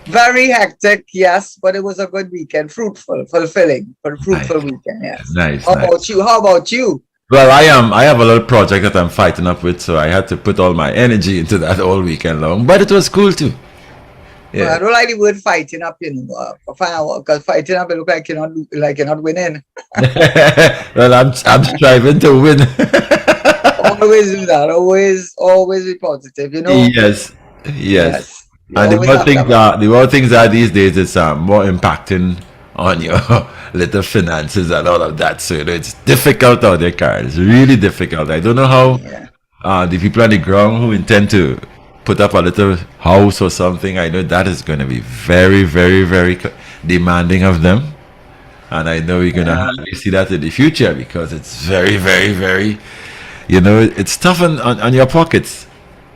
Very hectic, yes, but it was a good weekend. Fruitful, fulfilling, but fruitful Nice, weekend, yes. nice, How nice. about you? How about you? Well, I have a little project that I'm fighting up with, so I had to put all my energy into that all weekend long. But it was cool too. Well, I Yeah. don't like the word fighting up, because fighting up, it look like you're not winning. Well, I'm striving to win. Always do that. Always be positive. Yes, yes. Yes, you And always have to have a. the more things are these days, it's more impacting on your little finances and all of that. So it's difficult out there, Carl. It's really difficult. I don't know how Yeah. the people on the ground who intend to put up a little house or something. I know that is going to be very, very, very demanding of them. And I know you're going to Yeah. hardly see that in the future because it's very, very, very, it's tough on your pockets.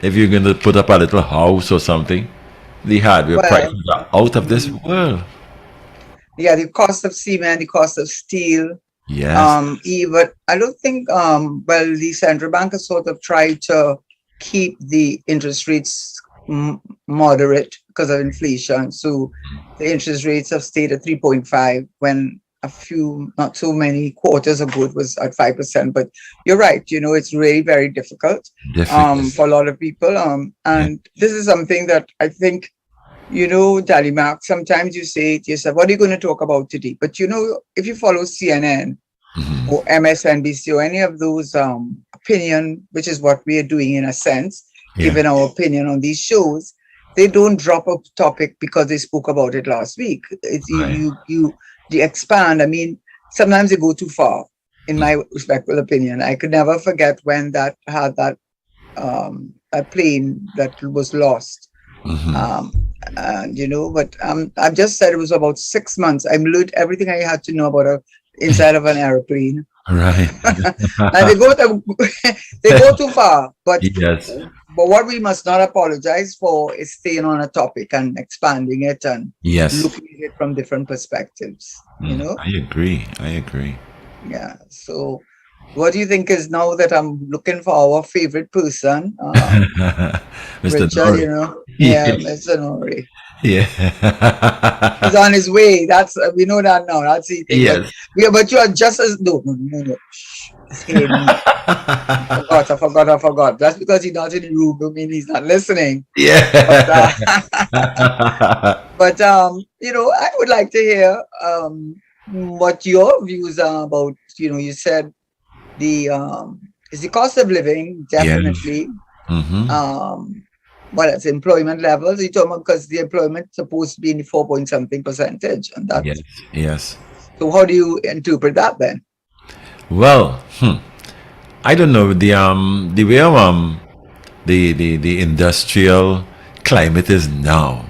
If you're going to put up a little house or something, the hardware Well, prices are out of this mm, world. yeah, the cost of cement, the cost of steel. Yes. Even I don't think. Well, the central bank has sort of tried to keep the interest rates moderate because of inflation. So the interest rates have stayed at 3.5 when a few, not so many quarters ago, it was at 5%. But you're right. It's really very difficult Difficult. for a lot of people. Yeah. And this is something that I think Daddy Mark, sometimes you say to yourself, what are you going to talk about today? But if you follow CNN Mhm. or MSNBC or any of those opinion, which is what we are doing in a sense, Yeah. giving our opinion on these shows, they don't drop a topic because they spoke about it last week. It's Right. they expand. I mean, sometimes they go too far, in my respectful opinion. I could never forget when that had that a plane that was lost. Hmm. Um, but I've just said it was about 6 months. I learned everything I had to know about inside of an airplane. Right. Now they go too far, but Yes. what we must not apologize for is staying on a topic and expanding it and Yes. looking at it from different perspectives. I agree. I agree. Yeah. So, what do you think is now that I'm looking for our favorite person, Mr. Richard? Noray. Yeah, Mr. Noray. Yeah. He's on his way. That's we know that now. That's the thing. But Yes. but you are just as no. Shh. Hey, no. I forgot. That's because he's not in the room. I mean, he's not listening. But Yeah. I would like to hear what your views are about. You said the is the cost of living Yes. definitely. Mm-hmm. What else? Employment levels. You talking about because the employment supposed to be in the 4 point something percentage, and Yes. that's Yes. so. How do you interpret that then? Well, I don't know the way the industrial climate is now.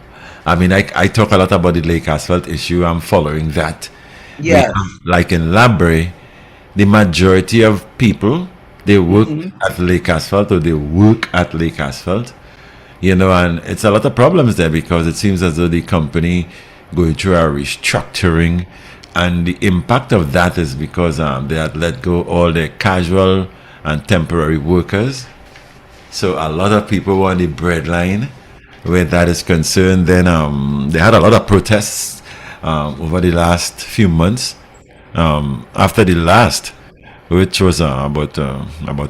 I mean, I talk a lot about the Lake Asphalt issue. I'm following that. We have, Yes. like in Labre, the majority of people they work Hmm. at Lake Asphalt or they work at Lake Asphalt, and it's a lot of problems there because it seems as though the company going through a restructuring, and the impact of that is because they had let go all their casual and temporary workers. So a lot of people were on the breadline where that is concerned. Then they had a lot of protests over the last few months. After the last, which was about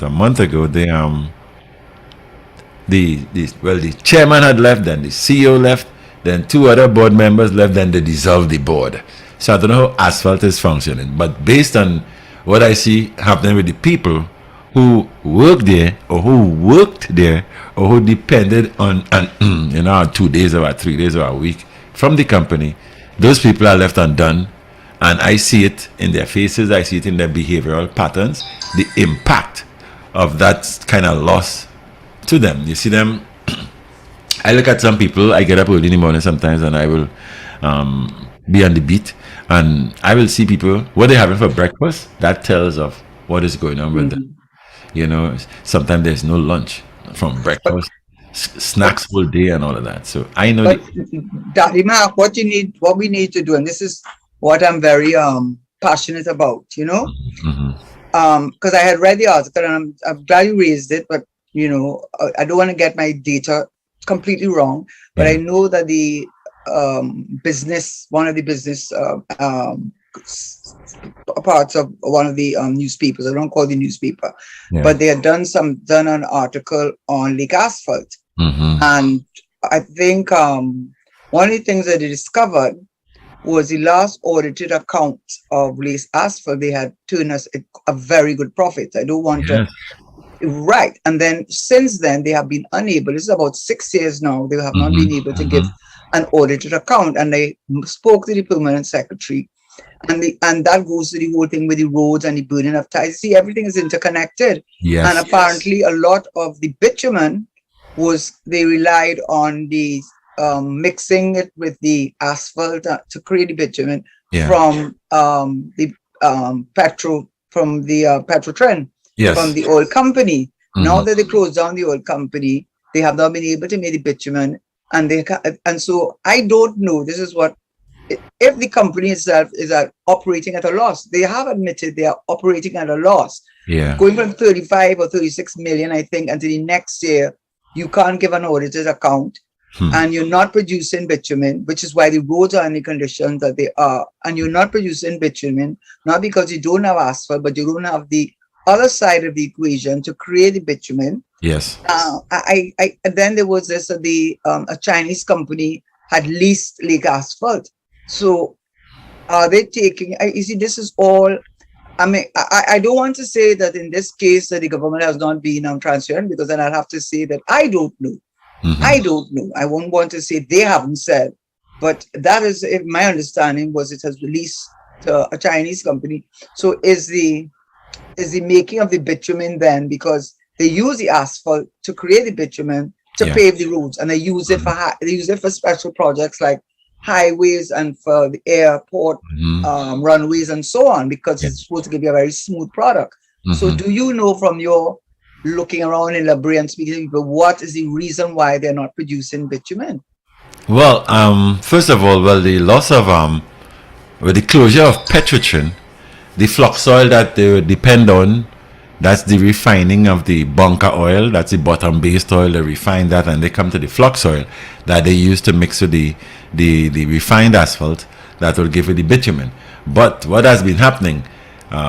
a month ago, the chairman had left, then the CEO left, then two other board members left, then they dissolved the board. So I don't know how asphalt is functioning, but based on what I see happening with the people who work there or who worked there or who depended on 2 days or 3 days or a week from the company, those people are left undone. And I see it in their faces, I see it in their behavioral patterns, the impact of that kind of loss to them. You see them. I look at some people. I get up early in the morning sometimes, and I will be on the beat, and I will see people what they're having for breakfast. That tells of what is going on with them. Hmm. Sometimes there's no lunch from But breakfast, but snacks all day, and all of that. So I know the. but Daddy Mark, what we need to do, and this is what I'm very passionate about. Mhm. Because I had read the article and I'm glad you raised it, but I don't want to get my data completely wrong. But I Yeah. know that the business, one of the business parts of one of the newspapers. I don't call the newspaper, Yeah. but they had done an article on Lake Asphalt, and I think one of the things that they discovered was the last audited account of Lake Asphalt. They had turned us a very good profit. I don't want to. Right. And then since then, they have been unable, this is about 6 years now, they have not been able to give an audited account. And they spoke to the permanent secretary. And that goes to the whole thing with the roads and the burning of ties. See, everything is interconnected. Yes. And apparently a lot of the bitumen they relied on the mixing it with the asphalt to create the bitumen from the Petrotren. Yes. From the oil company. Now that they closed down the oil company, they have not been able to make the bitumen, and so I don't know. This is what, if the company itself is operating at a loss. They have admitted they are operating at a loss. Yeah. Going from 35 or 36 million, I think, until the next year, you can't give an audited account, and you're not producing bitumen, which is why the roads are in the conditions that they are. And you're not producing bitumen not because you don't have asphalt, but you don't have the other side of the equation to create the bitumen. Yes. Then there was this, a Chinese company had leased Lake Asphalt. So are they taking, you see, this is all, I mean, I don't want to say that in this case that the government has not been transparent, because then I'll have to say that I don't know. I don't know. I won't want to say they haven't said, but that is, if my understanding was, it has released to a Chinese company. So is the making of the bitumen then, because they use the asphalt to create the bitumen to pave the roads, and they use it for special projects like highways and for the airport runways and so on, because it's supposed to give you a very smooth product. So do you know, from your looking around in Labrie and speaking to people, what is the reason why they're not producing bitumen? Well, first of all, the loss of with the closure of Petrotrin, the flux oil that they would depend on, that's the refining of the bunker oil, that's the bottom-based oil. They refine that, and they come to the flux oil that they use to mix with the refined asphalt that will give you the bitumen. But what has been happening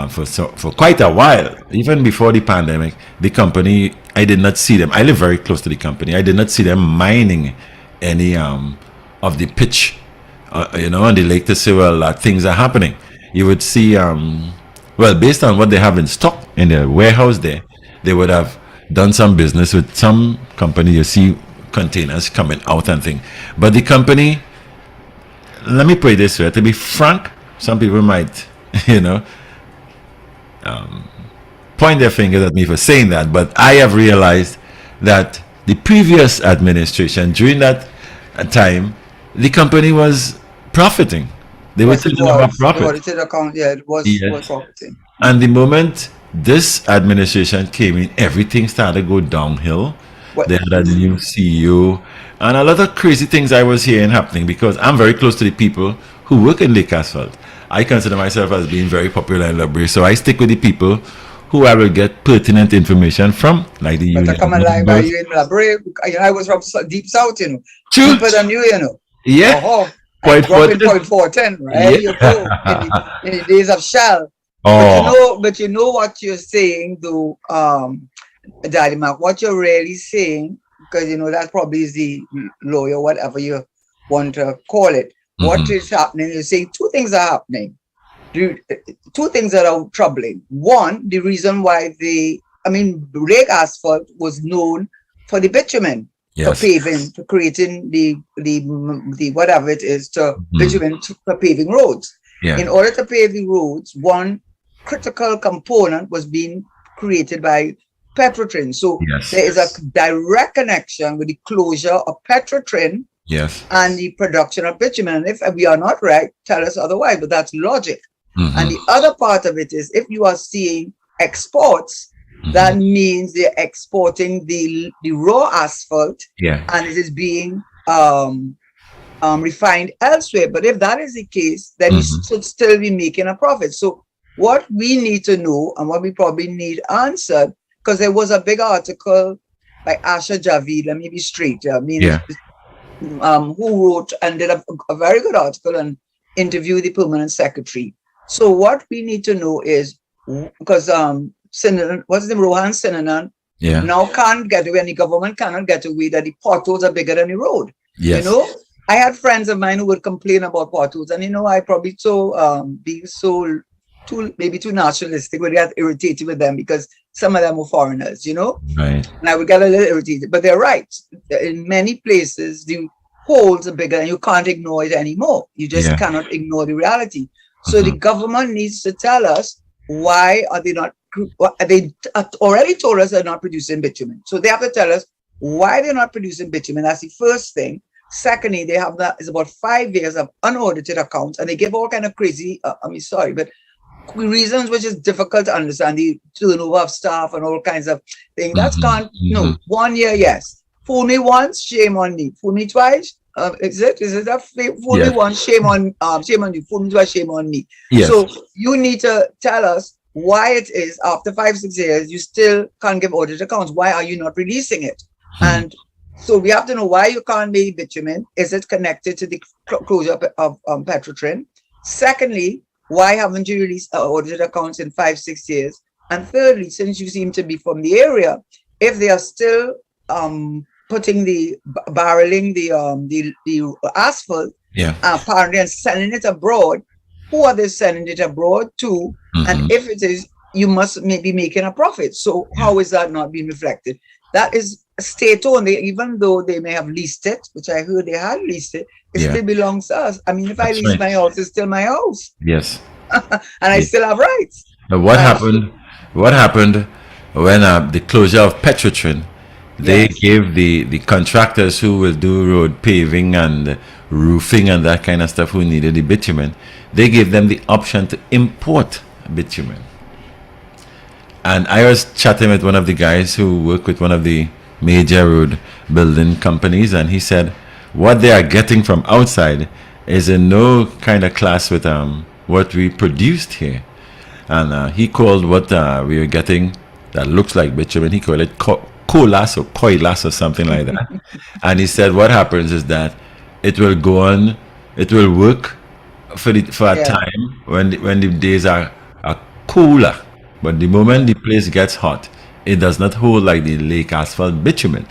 for quite a while, even before the pandemic, the company, I did not see them. I live very close to the company. I did not see them mining any of the pitch, on the lake to say, well, things are happening. You would see, based on what they have in stock in their warehouse there, they would have done some business with some company. You see containers coming out and things. But the company, let me put it this way, to be frank, some people might, point their fingers at me for saying that, but I have realized that the previous administration, during that time, the company was profiting. They were taking about profit. It was profiting. And the moment this administration came in, everything started to go downhill. They had a new CEO and a lot of crazy things I was hearing happening, because I'm very close to the people who work in Lake Asphalt. I consider myself as being very popular in Labrie, so I stick with the people who I will get pertinent information from, like the union. But I come and lie by you in Labrie. I was from deep south, True. Deeper than you, Yeah. Point 410, right? You go in the days of Shell. But you know what you're saying, though, Daddy Mark, what you're really saying, because that probably is the lawyer, whatever you want to call it. What is happening? You're saying two things are happening. Two things that are troubling. One, the reason why Lake Asphalt was known for the bitumen. For paving, for creating the whatever it is, to bitumen for paving roads. In order to pave the roads, one critical component was being created by Petrotrin. So there is a direct connection with the closure of Petrotrin and the production of bitumen. And if we are not right, tell us otherwise, but that's logic. And the other part of it is, if you are seeing exports, that means they're exporting the raw asphalt, and it is being refined elsewhere. But if that is the case, then you should still be making a profit. So what we need to know, and what we probably need answered, because there was a big article by Asha Javid, let me be straight. who wrote and did a very good article and interviewed the permanent secretary. So what we need to know is, because what's the name, Rohan Sinanan Yeah. now can't get away, and the government cannot get away that the potholes are bigger than the road. Yes. You know, I had friends of mine who would complain about potholes, and I probably being so maybe too nationalistic, would get irritated with them because some of them were foreigners, Right. and I would get a little irritated. But they're right. In many places, the holes are bigger and you can't ignore it anymore. You just cannot ignore the reality. So the government needs to tell us, why are they not, they already told us they're not producing bitumen. So they have to tell us why they're not producing bitumen. That's the first thing. Secondly, they have is about 5 years of unaudited accounts, and they give all kind of crazy, but reasons which is difficult to understand, the turnover of staff and all kinds of things. That's can't, no, 1 year, yes. Fool me once, shame on me. Fool me twice, is it that fool me once, shame on you. Fool me twice, shame on me. Yes. So you need to tell us why it is after 5-6 years you still can't give audited accounts. Why are you not releasing it? And so we have to know why you can't make bitumen. Is it connected to the closure of Petrotrin? Secondly, why haven't you released audited accounts in 5-6 years? And thirdly, since you seem to be from the area, if they are still putting barreling the asphalt, apparently, and sending it abroad, who are they sending it abroad to? And if it is, you must maybe making a profit. So how is that not being reflected? That is state-owned. Even though they may have leased it, which I heard they had leased it, it still belongs to us. I mean, if I lease my house, it's still my house. Yes. And I still have rights. But what happened? What happened when the closure of Petrotrin? They gave the contractors who will do road paving and roofing and that kind of stuff, who needed the bitumen, they gave them the option to import bitumen. And I was chatting with one of the guys who work with one of the major road building companies, and he said what they are getting from outside is in no kind of class with what we produced here. And he called what we were getting that looks like bitumen, he called it colas or coilas or something like that. And he said what happens is that it will go on, it will work for a time when the days are cooler, but the moment the place gets hot, it does not hold like the lake asphalt bitumen.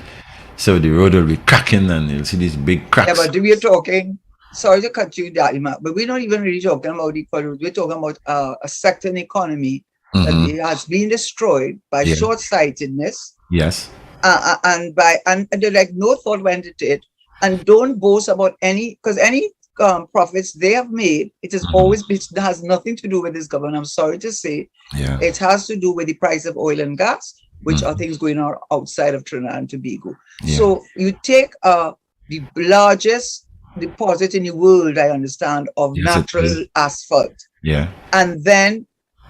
So the road will be cracking and you'll see these big cracks. Yeah, but we are talking, sorry to cut you, Dalima, but we're not even really talking about the road. We're talking about a sector in the economy that has been destroyed by short-sightedness. Yes. And like no thought went into it. And don't boast about because any profits they have made, it has always been, that has nothing to do with this government. I'm sorry to say. It has to do with the price of oil and gas, which are things going on outside of Trinidad and Tobago. So you take the largest deposit in the world, I understand, of natural asphalt. And then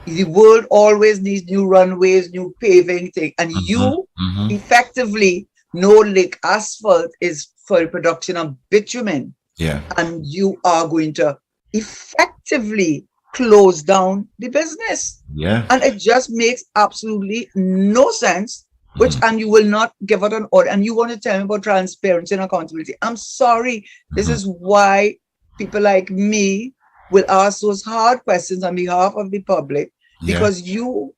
the world always needs new runways, new paving thing. And you effectively know lake asphalt is for the production of bitumen. And you are going to effectively close down the business. And it just makes absolutely no sense. And you will not give out an order. And you want to tell me about transparency and accountability. I'm sorry. This is why people like me will ask those hard questions on behalf of the public, because you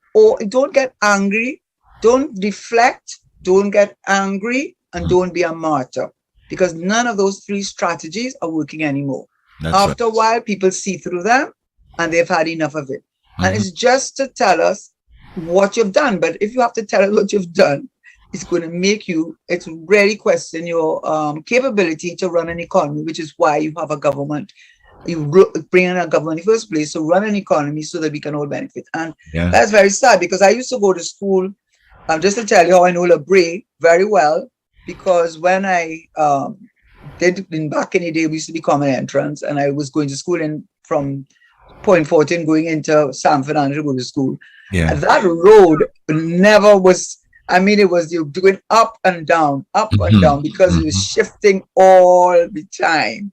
don't get angry, don't deflect, don't get angry, and don't be a martyr, because none of those three strategies are working anymore. After a while, people see through them and they've had enough of it. And it's just to tell us what you've done. But if you have to tell us what you've done, it's going to make you, it's really question your capability to run an economy, which is why you have a government. You bring in a government in the first place to run an economy so that we can all benefit. And that's very sad, because I used to go to school, just to tell you how I know Noray very well, because when I back in the day, we used to be common entrance, and I was going to school from Point 14 going into San Fernando to go to school. And that road never was, I mean, it was you doing up and down, because it was shifting all the time.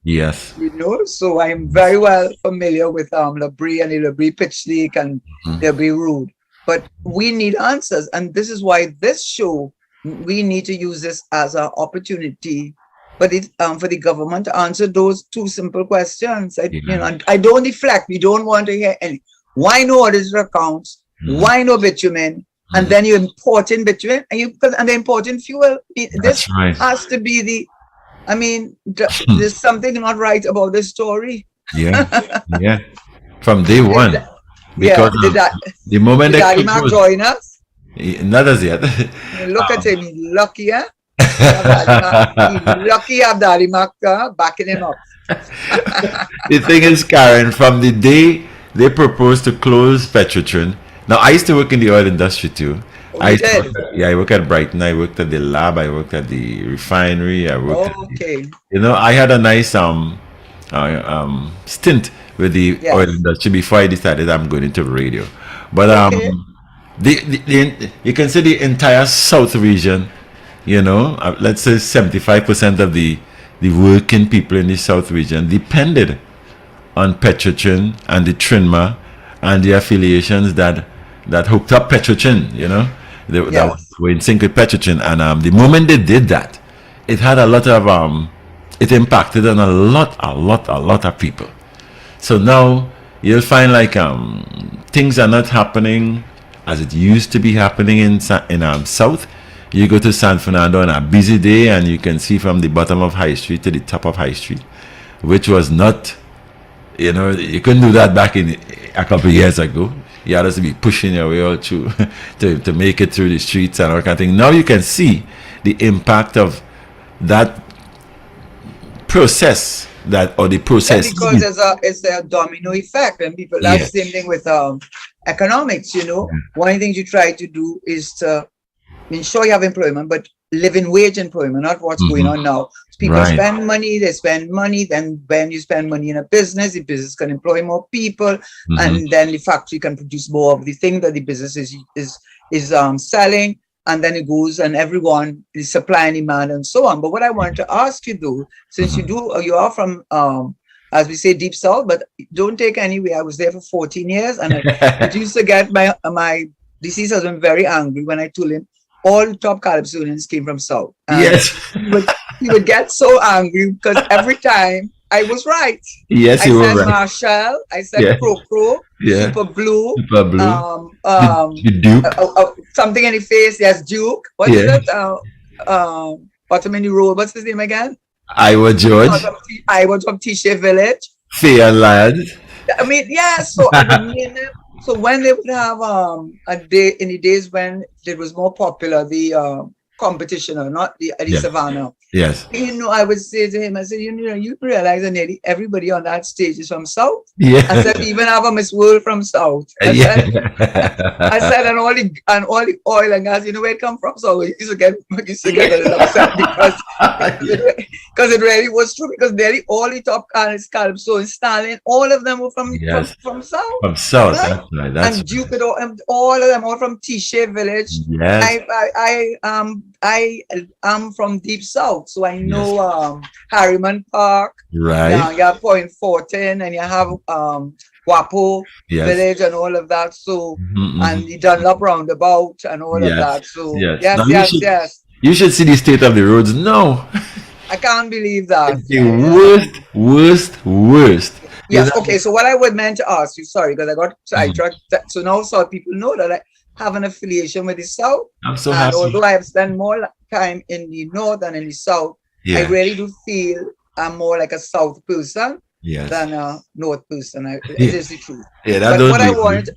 So I'm very well familiar with Noray and the Noray Pitch Lake and Noray Road. But we need answers, and this is why this show, we need to use this as an opportunity but it for the government to answer those two simple questions. Yeah. I don't deflect. We don't want to hear any. Why no auditor accounts? Mm. Why no bitumen? And Mm. then you importing bitumen, and the importing fuel. This That's right. has to be the. I mean, there's something not right about this story. Yeah, yeah. From day Did one, that, yeah, because the moment did they Daddy Mark close, join us? not as yet. Look at him, he's lucky, eh? He have Daddy Mark, he lucky have Daddy Mark backing him up. The thing is, Karen, from the day they proposed to close Petrotrin, now I used to work in the oil industry too. Oh, I you used to work did? I work at Brighton. I worked at the lab. I worked at the refinery. I worked at Okay. I had a nice stint with the oil Yes. industry before I decided I'm going into radio. But Okay. you can see the entire South region. Let's say 75% of the working people in the South region depended on Petrotrin and the Trinma and the affiliations that hooked up Petrotrin. That Yes. were in sync with Petrotrin, and the moment they did that, it had a lot of it impacted on a lot of people. So now you'll find like things are not happening as it used to be happening in South. You go to San Fernando on a busy day, and you can see from the bottom of High Street to the top of High Street, which was not, you couldn't do that back in a couple of years ago. You had to be pushing your way all through to make it through the streets and all kind of thing. Now you can see the impact of that process or the And process. because it's a domino effect, and people, that's the same thing with economics. One of the things you try to do is to ensure you have employment, but living wage employment, not what's going on now. People Right. spend money, they spend money, then when you spend money in a business, the business can employ more people, and then the factory can produce more of the thing that the business is selling, and then it goes, and everyone is supply and demand and so on. But what I want to ask you though, since you are from as we say, deep south, but don't take anyway. I was there for 14 years, and I used to get my deceased husband very angry when I told him all top Calypsonians came from south. And Yes. he would get so angry because every time I was right. Yes, I you were said right. Marshall, I said Yeah. Crow, Yeah. Super Blue, Super Blue. The Duke. something in the face. Yes, Duke. What is Yeah. it? Bottom in the road. What's his name again? Iowa George. I was from Tisha Village. Fair lad. I mean, yeah. So I would name them. So when they would have a day in the days when it was more popular, the competition, or not the Savannah. Yes. I would say to him, I said, you realize that nearly everybody on that stage is from South. Yeah. I said, even have a Miss World from South. I said, and all the oil and gas, where it come from? So we used to get a little upset because it really was true, because nearly all the top Calypso and Stalin, all of them were from South. From South, right? That's right. That's and Duke, and all of them, all from Tisha Village. Yes. I am from Deep South, so I know Harriman Park. Right. You have Point Fortin, and you have Guapo Village and all of that. So and the Dunlop Roundabout and all of that. So yes. You should see the state of the roads. No. I can't believe that. It's the worst. Yes. Okay. So what I would meant to ask you, sorry, because I got sidetracked. So now South people know that I have an affiliation with the South. I'm so and happy. although I have spent more time in the North than in the South, I really do feel I'm more like a South person than a North person. It is the truth. Yeah, that but don't what leave I wanted,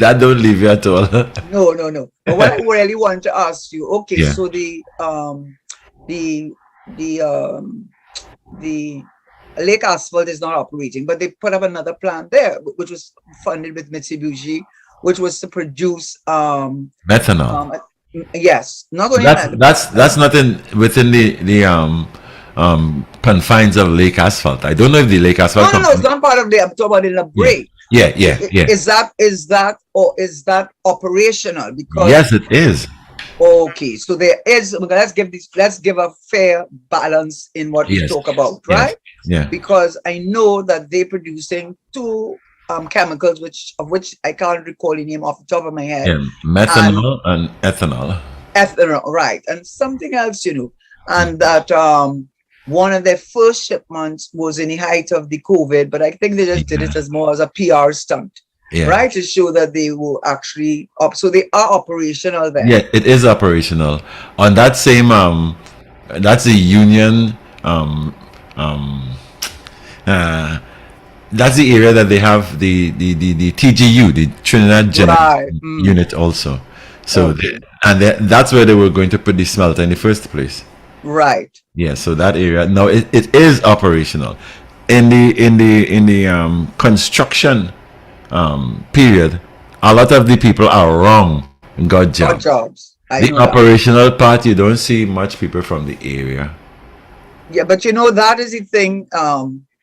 that don't leave you at all. No. But what I really want to ask you, okay, so the Lake Asphalt is not operating, but they put up another plant there, which was funded with Mitsubishi, which was to produce methanol. Yes, not only that's nothing within the confines of Lake Asphalt. I don't know if the Lake Asphalt. No, it's not part of the. I'm talking about in the break. Yeah. Is that operational? Because yes, it is. Okay, so there is. Let's give a fair balance in what we talk about, right? Yeah. Because I know that they're producing two chemicals, of which I can't recall the name off the top of my head. Yeah, methanol and ethanol. Ethanol, right, and something else, and that one of their first shipments was in the height of the COVID, but I think they just did it as more as a PR stunt, right? To show that they were actually up. So they are operational then. Yeah, it is operational. On that same that's the union um uh that's the area that they have the TGU, the Trinidad Right. Generation Unit also. So Okay. that's where they were going to put the smelter in the first place. Right. Yeah, so that area now it is operational. In the construction period, a lot of the people are wrong and got Got jobs. jobs. I The know that. operational part, you don't see much people from the area. Yeah, but that is the thing,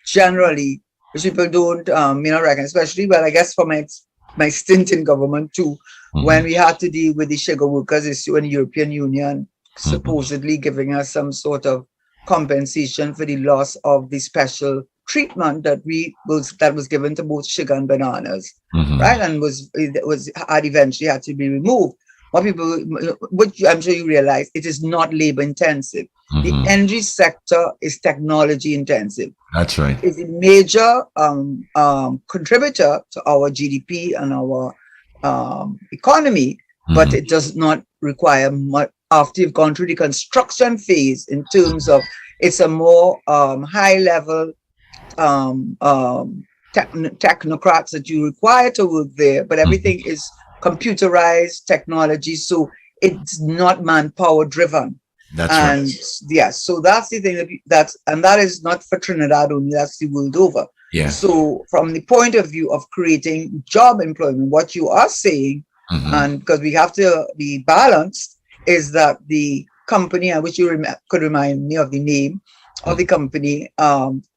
generally, which people don't, reckon, especially, well, I guess for my stint in government too, when we had to deal with the sugar workers issue in the European Union, supposedly giving us some sort of compensation for the loss of the special treatment that was given to both sugar and bananas, right? And had eventually had to be removed. What people, which I'm sure you realize, it is not labor intensive. The energy sector is technology intensive. That's right. It's a major contributor to our GDP and our economy, but it does not require much after you've gone through the construction phase in terms of it's a more high level technocrats that you require to work there, but everything is computerized technology, so it's not manpower driven. That's And right. yes, so that's the thing that is not for Trinidad only, that's the world over. Yeah. So from the point of view of creating job employment, what you are saying, and because we have to be balanced, is that the company, I wish you could remind me of the name of the company,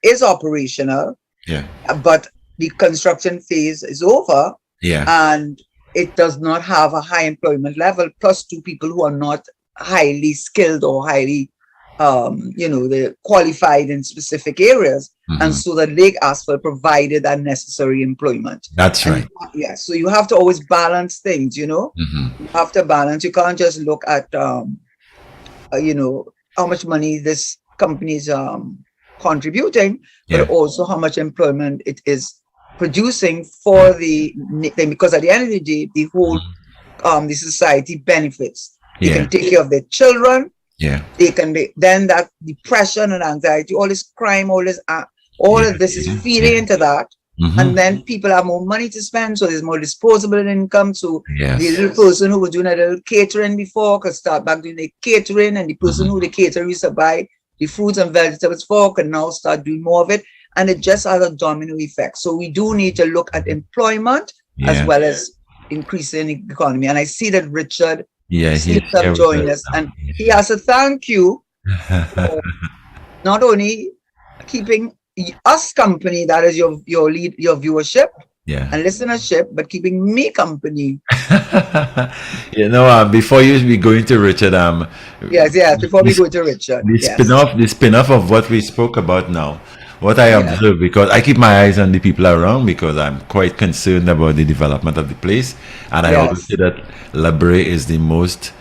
is operational. Yeah. But the construction phase is over. Yeah. And it does not have a high employment level, plus two people who are not highly skilled or highly, they're qualified in specific areas. And so the Lake Asphalt provided that necessary employment. That's right. Yeah, so you have to always balance things, You have to balance. You can't just look at, how much money this company is contributing, but also how much employment it is producing for the thing, because at the end of the day, the whole the society benefits. They can take care of their children. Yeah. They can be then that depression and anxiety, all this crime, all of this is feeding into that. And then people have more money to spend, so there's more disposable income. So the little person who was doing a little catering before could start back doing the catering, and the person who the caterer used to buy the fruits and vegetables for can now start doing more of it. And it just has a domino effect. So we do need to look at employment as well as increasing the economy. And I see that Richard seems to have joined us, and he has to thank you for not only keeping us company, that is your viewership and listenership, but keeping me company. Before we go into Richard, before we go to Richard, the spin-off of what we spoke about now, what I observe, because I keep my eyes on the people around, because I'm quite concerned about the development of the place, and I always say that Labre is the most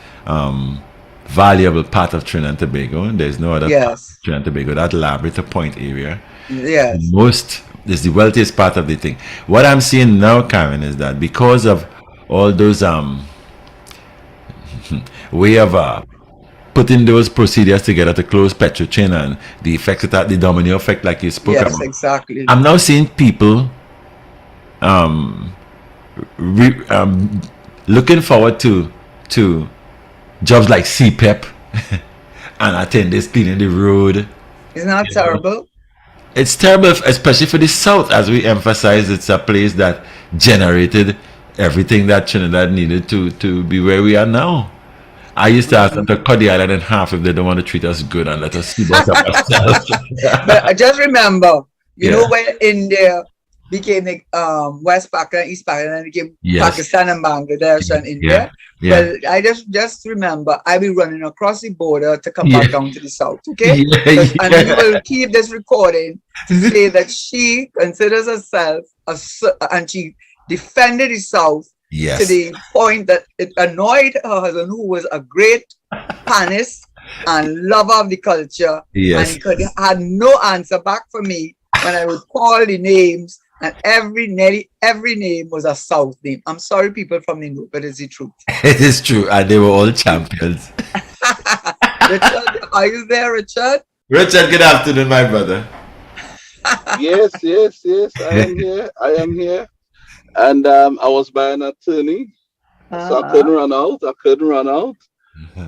valuable part of Trinidad and Tobago, and there's no other part of Trinidad and Tobago. That Labre to Point area is the wealthiest part of the thing. What I'm seeing now, Karen, is that because of all those way of putting those procedures together to close Petrochain and the effects that the domino effect, like you spoke about. Exactly. I'm now seeing people looking forward to jobs like CPEP and attendants cleaning the road. Isn't that terrible? It's terrible, especially for the South, as we emphasize. It's a place that generated everything that Trinidad needed to be where we are now. I used to ask them to cut the island in half if they don't want to treat us good and let us see about ourselves. But I just remember, when India became West Pakistan, East Pakistan, and became Pakistan and Bangladesh and India. Well, I just remember I be running across the border to come back down to the South, okay? And we will keep this recording to say that she considers herself and she defended the South to the point that it annoyed her husband, who was a great panist and lover of the culture. And Yes. he had no answer back for me when I would call the names, and nearly every name was a South name. I'm sorry, people from the North, but it's the truth. It is true. And they were all champions. Richard, are you there, Richard? Richard, good afternoon, my brother. Yes, yes, yes. I am here. I am here. And I was by an attorney, so I Uh-huh. couldn't run out. I couldn't run out.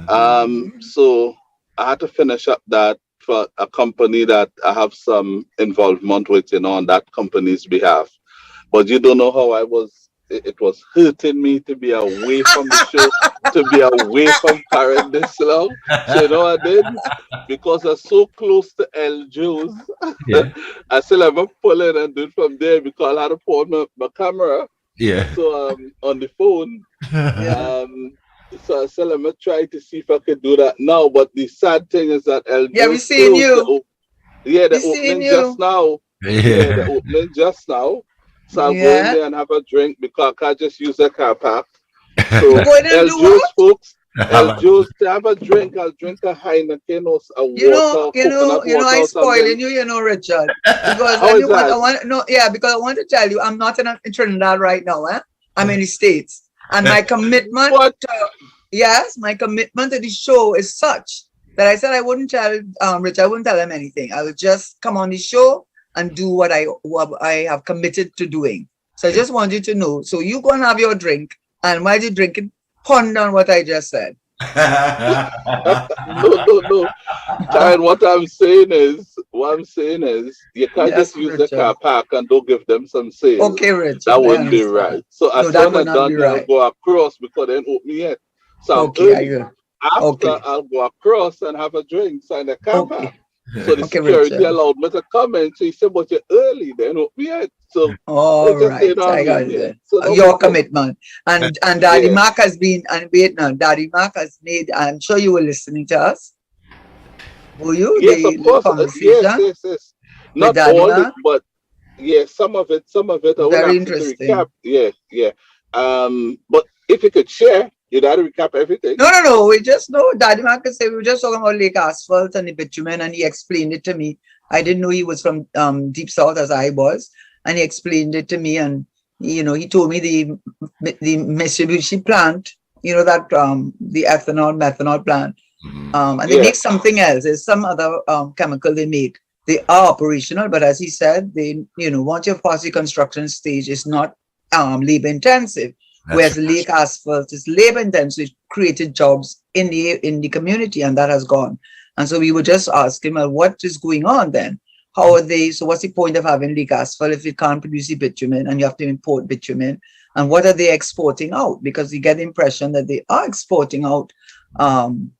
Mhm. So I had to finish up that for a company that I have some involvement with, on that company's behalf. But you don't know how I was. It was hurting me to be away from the show, to be away from Karen this long. So you know what I did? Because I'm so close to El Joe's, Yeah. I still have a pull in and do it from there because I had to put on my camera. Yeah. So on the phone. Yeah. So I said I'm gonna try to see if I could do that now. But the sad thing is that El Yeah, we Joe's seen closed you. the We seen opening just you. now. Yeah, the Yeah. opening just now. So I'll go in Yeah. there and have a drink because I can't just use the car park. You So go in and El do Joe's what? folks, El Joe's to have a drink, I'll drink a Heineken or a water, coconut I water or something. spoiling you, Richard. Because How when is you want, I that? want no, yeah, because I want to tell you, I'm not in Trinidad right now, eh? I'm in the States, and my commitment, What? yes, my commitment to the show is such that I said I wouldn't tell Rich, I wouldn't tell him anything. I would just come on the show and do what I have committed to doing. So I just want you to know. So you go and have your drink, and while you drinking, ponder on what I just said. No, no, no. Karen, what I'm saying is, you can't Yes, just use the Richard. car park and don't give them some sales. Okay, That Richard, I wouldn't be right. understand. So as No, that soon would as not done, be then I'll right. go across because they didn't open yet. So I'm Okay, I early. will. After Okay, I'll go across and have a drink, sign the car park. okay, So the okay, security Richard. allowed me to come in. So he said, but you're early, they didn't open yet. So All let's just say right, it on I me. got Yeah. it. So no Your big deal. commitment, and Daddy Yeah. Mark has been, and wait now, Daddy Mark has made. I'm sure you were listening to us. Were you Yes, of the little course. Yes, conversation yes, yes. with Not Daddy all it, Mark? but yeah, some of it. I will Very ask you to recap. interesting. Yeah, yeah. But if you could share, you got to recap everything. No, no, no. We just know Daddy Mark said we were just talking about Lake Asphalt and the bitumen, and he explained it to me. I didn't know he was from Deep South as I was, and he explained it to me. And he told me the Mitsubishi plant, that the ethanol methanol plant, and they Yeah. make something else. There's some other chemical they make. They are operational, but as he said, once you pass the construction stage, it's not labor intensive. That's Whereas right. Lake Asphalt is labor intensive, created jobs in the community, and that has gone. And so we would just ask him, what is going on then? How are they? So what's the point of having Lake Asphalt if you can't produce the bitumen and you have to import bitumen? And what are they exporting out? Because you get the impression that they are exporting out um,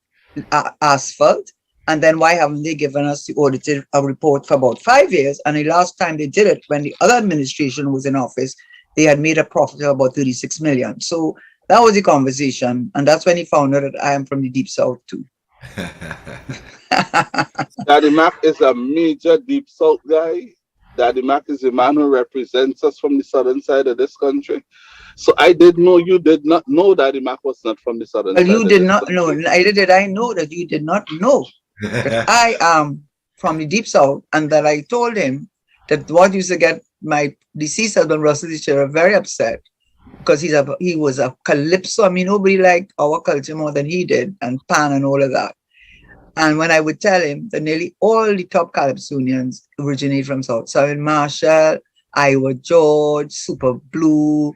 asphalt. And then why haven't they given us the audited report for about 5 years? And the last time they did it, when the other administration was in office, they had made a profit of about 36 million. So that was the conversation. And that's when he found out that I am from the Deep South too. Daddy Mac is a major deep south guy. Daddy Mac is a man who represents us from the southern side of this country. So I did know you did not know Daddy Mac was not from the southern Well, you side of did this not know, country. neither did I know that you did not know that I am from the Deep South, and that I told him that what used to get my deceased husband, Russell Tesheira, very upset because he was a calypso. I mean, nobody liked our culture more than he did, and pan and all of that. And when I would tell him that nearly all the top calypsonians originate from South. So in Marshall, Iowa George, Super Blue,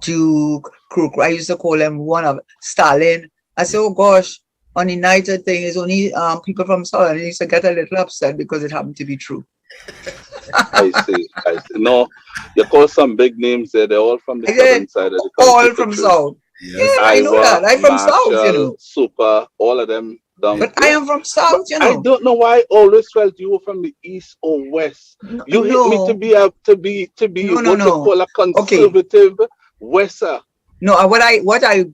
Duke, Crook. I used to call them one of Stalin. I said, oh gosh, on the United thing is only people from South. And he used to get a little upset because it happened to be true. I see. I see. No, you call some big names there. They're all from the I said, southern side of the country all for from true. South. Yes. Yeah, I know Iowa, that. I'm from South. Marshall, Super, all of them down. But I Yeah. am from But South. I don't know why I always felt you were from the east or west. No, You hit me to no, be no, what you no. call a Okay. conservative Wester. No, what I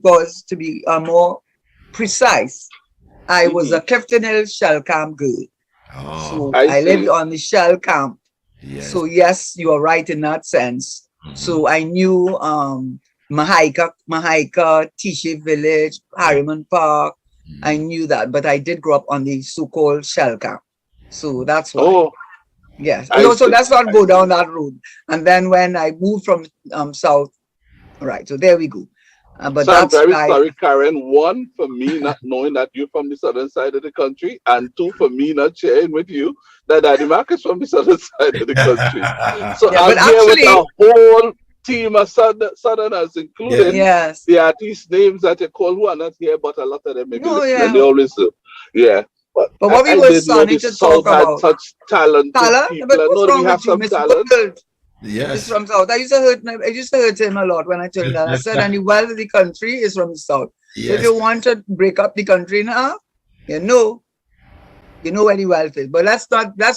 was, to be more precise, I was Hmm. a Clifton Hill shell camp girl. Oh, So I I lived see. on the shell camp. yes. So yes, you are right in that sense. Mhm. So I knew Mahaika, Tishe Village, Harriman Park, I knew that, but I did grow up on the so-called shell camp. So that's why. Oh, Yes. I So see. let's not I go see. down that road. And then when I moved from south, right. So there we go. But So I'm that's very why. sorry, Karen. One, for me not knowing that you're from the southern side of the country, and two, for me not sharing with you that Daddy Mark is from the southern side of the country. So Yeah. But I'm here with actually, a whole team of southerners, Yeah. including yes. the artist names that you call who are not here, but a lot of them may be No. listening, and they Yeah. always do. Yeah. But But I, what we I were didn't know starting the to talk South had about such talented talent. people. But I what's know that we wrong have with you, some Miss talent. World? Is Yes. from South. I used to hurt him a lot when I told him that. I said, and the wealth of the country is from the South. So if Yes. you want to break up the country now, you know, you know where the wealth is. But let's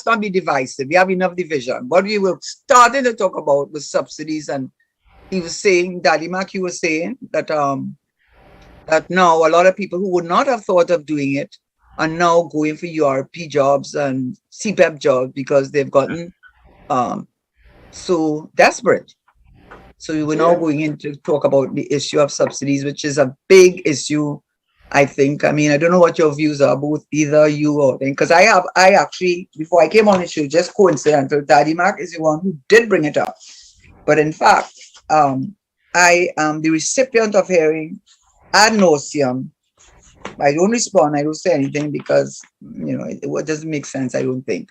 not be divisive. We have enough division. What we were starting to talk about was subsidies, and he was saying, Daddy Mac, you were saying that now a lot of people who would not have thought of doing it are now going for URP jobs and CPEP jobs because they've gotten um so desperate. So we were now Yeah. going in to talk about the issue of subsidies, which is a big issue, I think. I mean, I don't know what your views are, both either you or then, because I actually, before I came on the show, just coincidental, Daddy Mark is the one who did bring it up. But in fact, um, I am the recipient of hearing ad nauseum. I don't respond, I don't say anything because, it doesn't make sense, I don't think.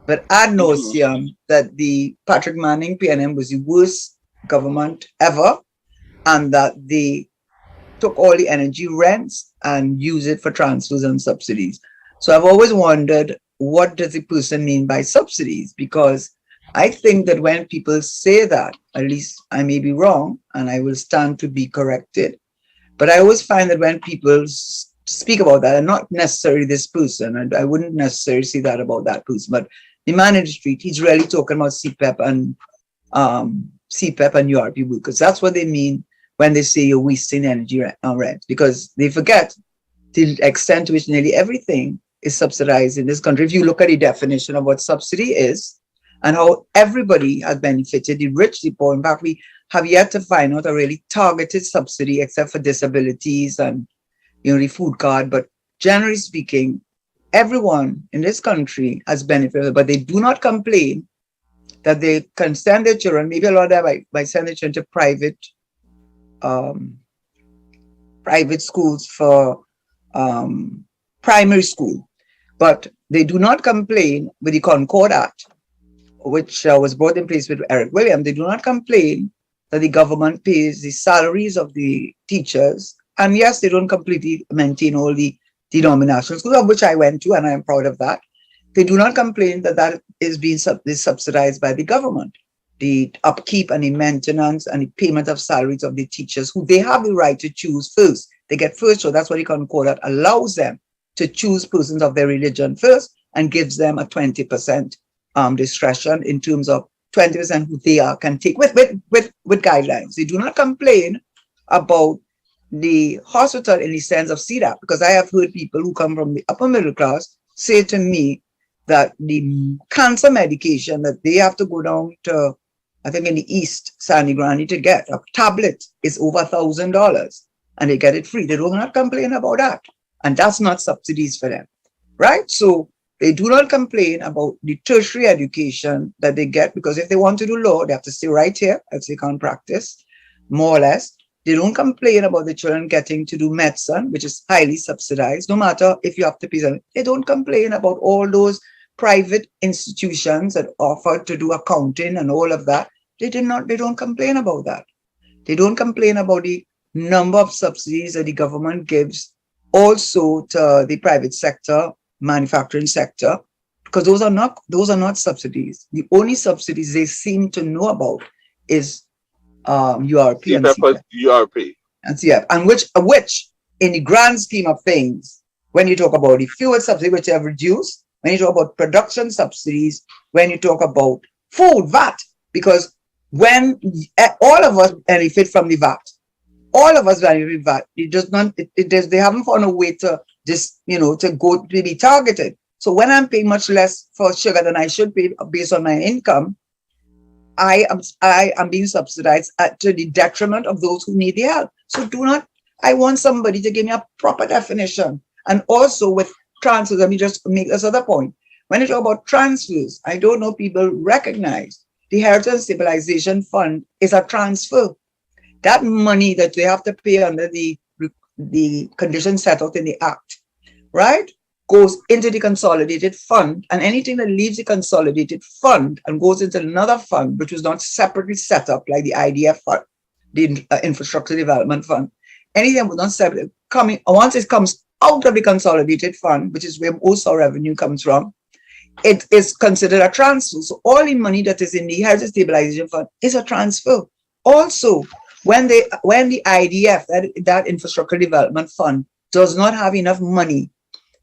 But ad Mhm. nauseum that the Patrick Manning PNM was the worst government ever, and that they took all the energy rents and use it for transfers and subsidies. So I've always wondered, what does a person mean by subsidies? Because I think that when people say that, at least I may be wrong and I will stand to be corrected. But I always find that when people speak about that, and not necessarily this person, and I wouldn't necessarily say that about that person, but the man in the street, he's really talking about CPEP and URP because that's what they mean when they say you're wasting energy on rent, because they forget the extent to which nearly everything is subsidized in this country. If you look at the definition of what subsidy is and how everybody has benefited, the rich, the poor. In fact, we have yet to find out a really targeted subsidy except for disabilities and the food card. But generally speaking, everyone in this country has benefited, but they do not complain that they can send their children, maybe a lot of them by sending their children to um, private schools for primary school. But they do not complain with the Concord Act, which was brought in place with Eric Williams. They do not complain that the government pays the salaries of the teachers. And yes, they don't completely maintain all the denominational schools, of which I went to, and I am proud of that. They do not complain that that is being subsidized by the government. The upkeep and the maintenance and the payment of salaries of the teachers, who they have the right to choose first. They get first, so that's what you can call that, allows them to choose persons of their religion first and gives them a 20% discretion in terms of 20% who they are can take with guidelines. They do not complain about the hospital in the sense of CDAP, because I have heard people who come from the upper middle class say to me that the cancer medication that they have to go down to, I think in the East, Sandy Granny, to get a tablet is over $1,000 and they get it free. They do not complain about that. And that's not subsidies for them, right? So they do not complain about the tertiary education that they get, because if they want to do law, they have to stay right here as they can't practice, more or less. They don't complain about the children getting to do medicine, which is highly subsidized, no matter if you have to pay them. They don't complain about all those private institutions that offer to do accounting and all of that. They don't complain about that. They don't complain about the number of subsidies that the government gives also to the private sector, manufacturing sector, because those are not subsidies. The only subsidies they seem to know about is URP and CPAP CPEP URP. and CF, and which in the grand scheme of things, when you talk about the fuel subsidy, which have reduced, when you talk about production subsidies, when you talk about food VAT, because when all of us benefit from the VAT, all of us benefit from VAT. It does not. They haven't found a way to just to go to be targeted. So when I'm paying much less for sugar than I should pay based on my income, I am being subsidized to the detriment of those who need the help. So I want somebody to give me a proper definition And also with transfers, let me just make this other point. When you talk about transfers, I don't know people recognize the Heritage Stabilization Fund is a transfer. That money that they have to pay under the conditions set out in the Act, right, goes into the consolidated fund, and anything that leaves the consolidated fund and goes into another fund, which was not separately set up like the IDF fund, the Infrastructure Development Fund, anything was not separate, coming, once it comes out of the consolidated fund, which is where most our revenue comes from, it is considered a transfer. So all the money that is in the Heritage Stabilization Fund is a transfer. Also, when the IDF, that Infrastructure Development Fund, does not have enough money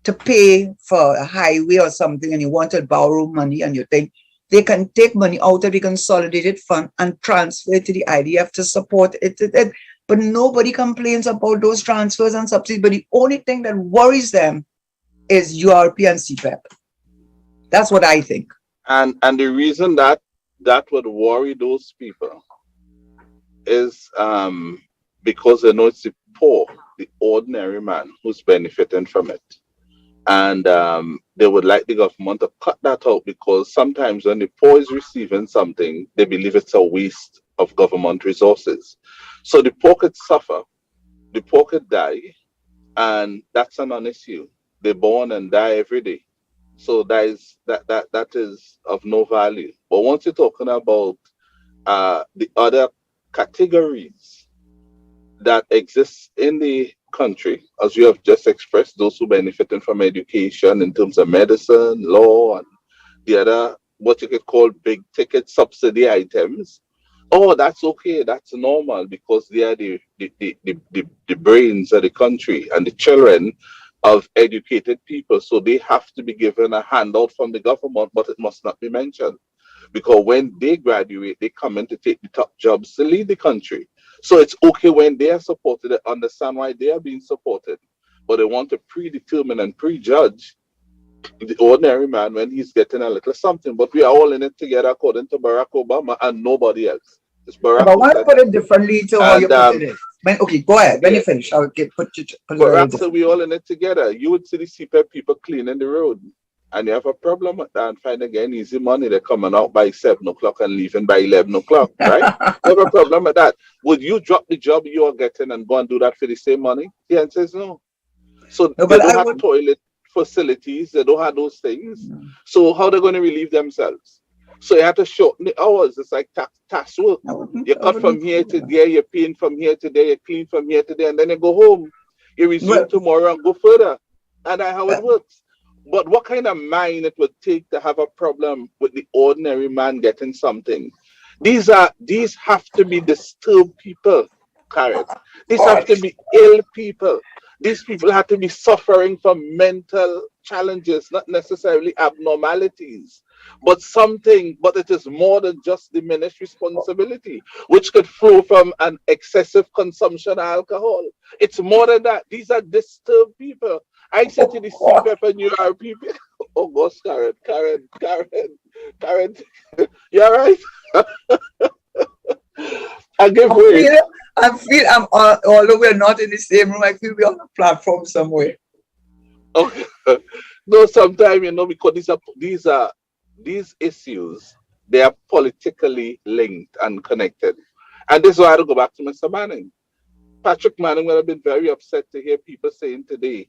to pay for a highway or something, and you want to borrow money and you think, they can take money out of the consolidated fund and transfer it to the IDF to support it. But nobody complains about those transfers and subsidies. But the only thing that worries them is URP and CPEP. That's what I think. And the reason that would worry those people is because they know it's the poor, the ordinary man who's benefiting from it. And they would like the government to cut that out, because sometimes when the poor is receiving something, they believe it's a waste of government resources. So the poor could suffer, the poor could die, and that's a non-issue. They're born and die every day. So that is of no value. But once you're talking about the other categories that exist in the country, as you have just expressed, those who benefiting from education in terms of medicine, law, and the other, what you could call big ticket subsidy items, oh, that's okay, that's normal, because they are the brains of the country and the children of educated people. So they have to be given a handout from the government, but it must not be mentioned. Because when they graduate, they come in to take the top jobs to lead the country. So it's okay when they are supported, they understand why they are being supported. But they want to predetermine and prejudge the ordinary man when he's getting a little something. But we are all in it together, according to Barack Obama, and nobody else. It's Barack. But I want to put it differently to how you put it. Okay, go ahead. When you finish, I'll put it. Barack said we all in it together. You would see the CPEP people cleaning the road, and you have a problem with that, and find again easy money. They're coming out by 7 o'clock and leaving by 11 o'clock, right? You have a problem with that. Would you drop the job you are getting and go and do that for the same money? The answer is no. So no, they don't have toilet facilities. They don't have those things. No. So how are they going to relieve themselves? So you have to shorten the hours. It's like task work. You cut from here to there, you're paying from here to there, you clean from here to there, and then you go home. You resume tomorrow and go further. And that's how it works. But what kind of mind it would take to have a problem with the ordinary man getting something? These have to be disturbed people, Karen. These have to be ill people. These people have to be suffering from mental challenges, not necessarily abnormalities, but it is more than just diminished responsibility, which could flow from an excessive consumption of alcohol. It's more than that. These are disturbed people. I said to the CPEP and URP, oh gosh, Karen, you all right? I give way. Although we're not in the same room, I feel we're on a platform somewhere. Okay. No, sometimes, because these issues, they are politically linked and connected. And this is why I have to go back to Mr. Manning. Patrick Manning would have been very upset to hear people saying today,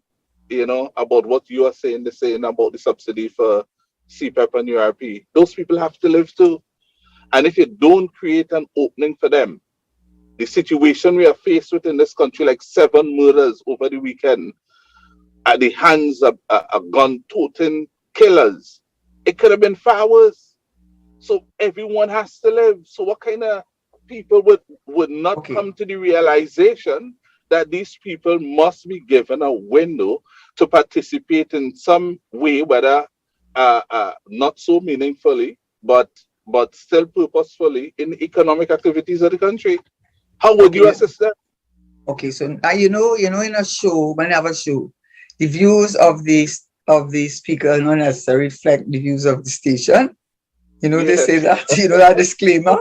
about what you are saying, they're saying about the subsidy for CPEP and URP. Those people have to live too. And if you don't create an opening for them, the situation we are faced with in this country, like 7 murders over the weekend at the hands of gun-toting killers, it could have been far worse. So everyone has to live. So what kind of people would not come to the realization that these people must be given a window to participate in some way, whether not so meaningfully, but still purposefully in economic activities of the country? How would you assist that? Okay, so now in a show, when I have a show, the views of the speaker are not necessarily reflect the views of the station. They say that, that disclaimer.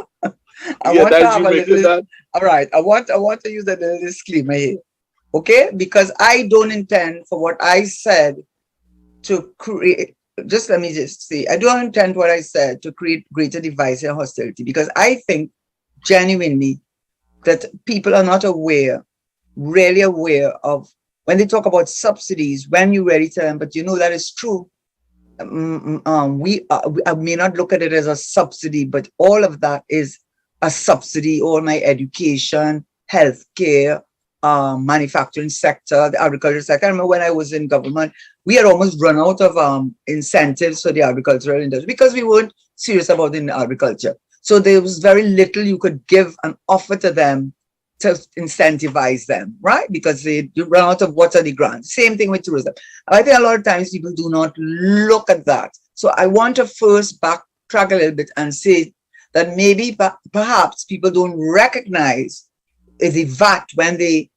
I want to have a little. All right, I want to use that little disclaimer here. Okay, because I don't intend for what I said to create. Just let me just say, I don't intend what I said to create greater divisive and hostility, because I think genuinely that people are not aware, really aware of, when they talk about subsidies, when you really tell them, but you know that is true. I may not look at it as a subsidy, but all of that is a subsidy. All my education, healthcare, manufacturing sector, the agriculture sector. I remember when I was in government, we had almost run out of incentives for the agricultural industry because we weren't serious about in agriculture. So there was very little you could give and offer to them to incentivize them, right? Because they run out of water, the grants. Same thing with tourism. I think a lot of times people do not look at that. So I want to first backtrack a little bit and say that maybe perhaps people don't recognize the VAT when they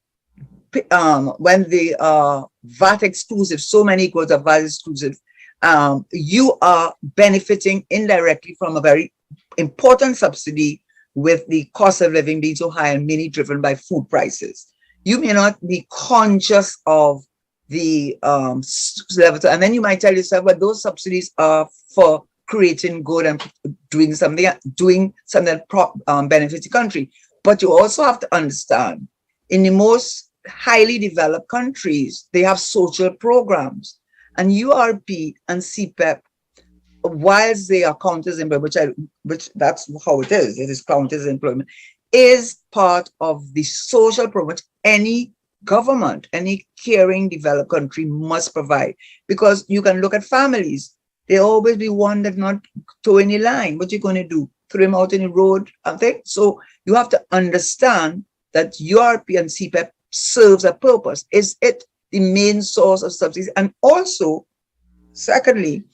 VAT exclusive, so many quotes are VAT exclusive, you are benefiting indirectly from a very important subsidy with the cost of living being so high and mainly driven by food prices. You may not be conscious of the level, and then you might tell yourself, but those subsidies are for creating good and doing something that benefits the country. But you also have to understand, in the most highly developed countries, they have social programs, and URP and CPEP, whilst they are counters employment, which that's how it is counters employment, is part of the social program any government, any caring developed country must provide. Because you can look at families, there always be one that not towing the line. What you going to do? Throw him out in the road and things? So you have to understand that URP and CPEP serves a purpose. Is it the main source of subsidies? And also, secondly,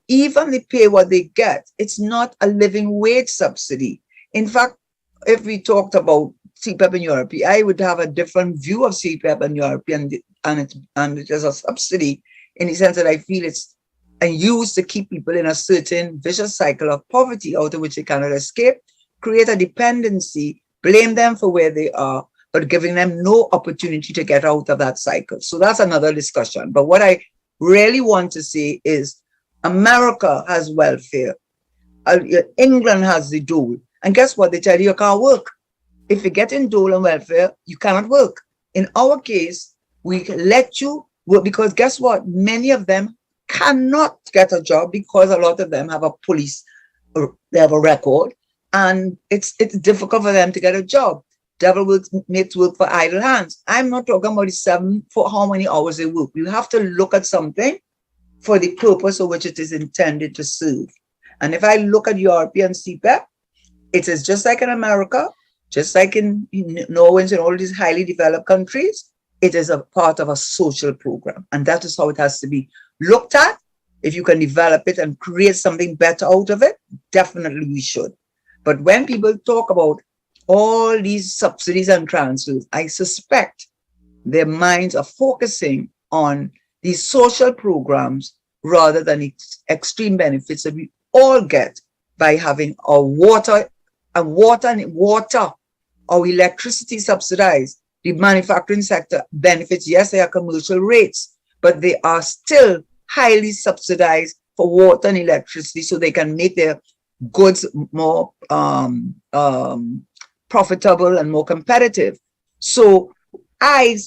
even they pay what they get, it's not a living wage subsidy. In fact, if we talked about CPEP and URP, I would have a different view of CPEP and URP and it is a subsidy in the sense that I feel it's used to keep people in a certain vicious cycle of poverty out of which they cannot escape, create a dependency, blame them for where they are, but giving them no opportunity to get out of that cycle. So that's another discussion. But what I really want to say is America has welfare. England has the dole. And guess what? They tell you can't work. If you get in dole and welfare, you cannot work. In our case, we let you work because guess what? Many of them cannot get a job because a lot of them have a police, they have a record, and it's difficult for them to get a job. Devil makes work for idle hands. I'm not talking about the 7 for how many hours they work. You have to look at something for the purpose for which it is intended to serve. And if I look at European CPEP, it is just like in America, just like in Norway and all these highly developed countries, it is a part of a social program. And that is how it has to be looked at. If you can develop it and create something better out of it, definitely we should. But when people talk about all these subsidies and transfers, I suspect their minds are focusing on these social programs rather than the extreme benefits that we all get by having our water, our electricity subsidized. The manufacturing sector benefits, yes, they are commercial rates, but they are still highly subsidized for water and electricity so they can make their goods more profitable and more competitive. So I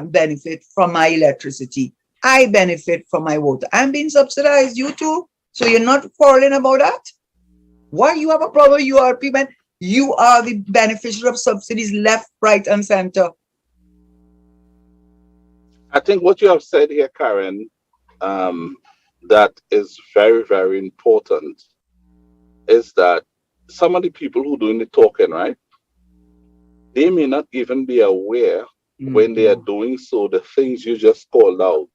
benefit from my electricity. I benefit from my water. I'm being subsidized, you too. So you're not quarreling about that? Why you have a problem, URP, when you are the beneficiary of subsidies left, right, and center? I think what you have said here, Karen, that is very, very important, is that some of the people who are doing the talking, right, they may not even be aware when they are doing so, the things you just called out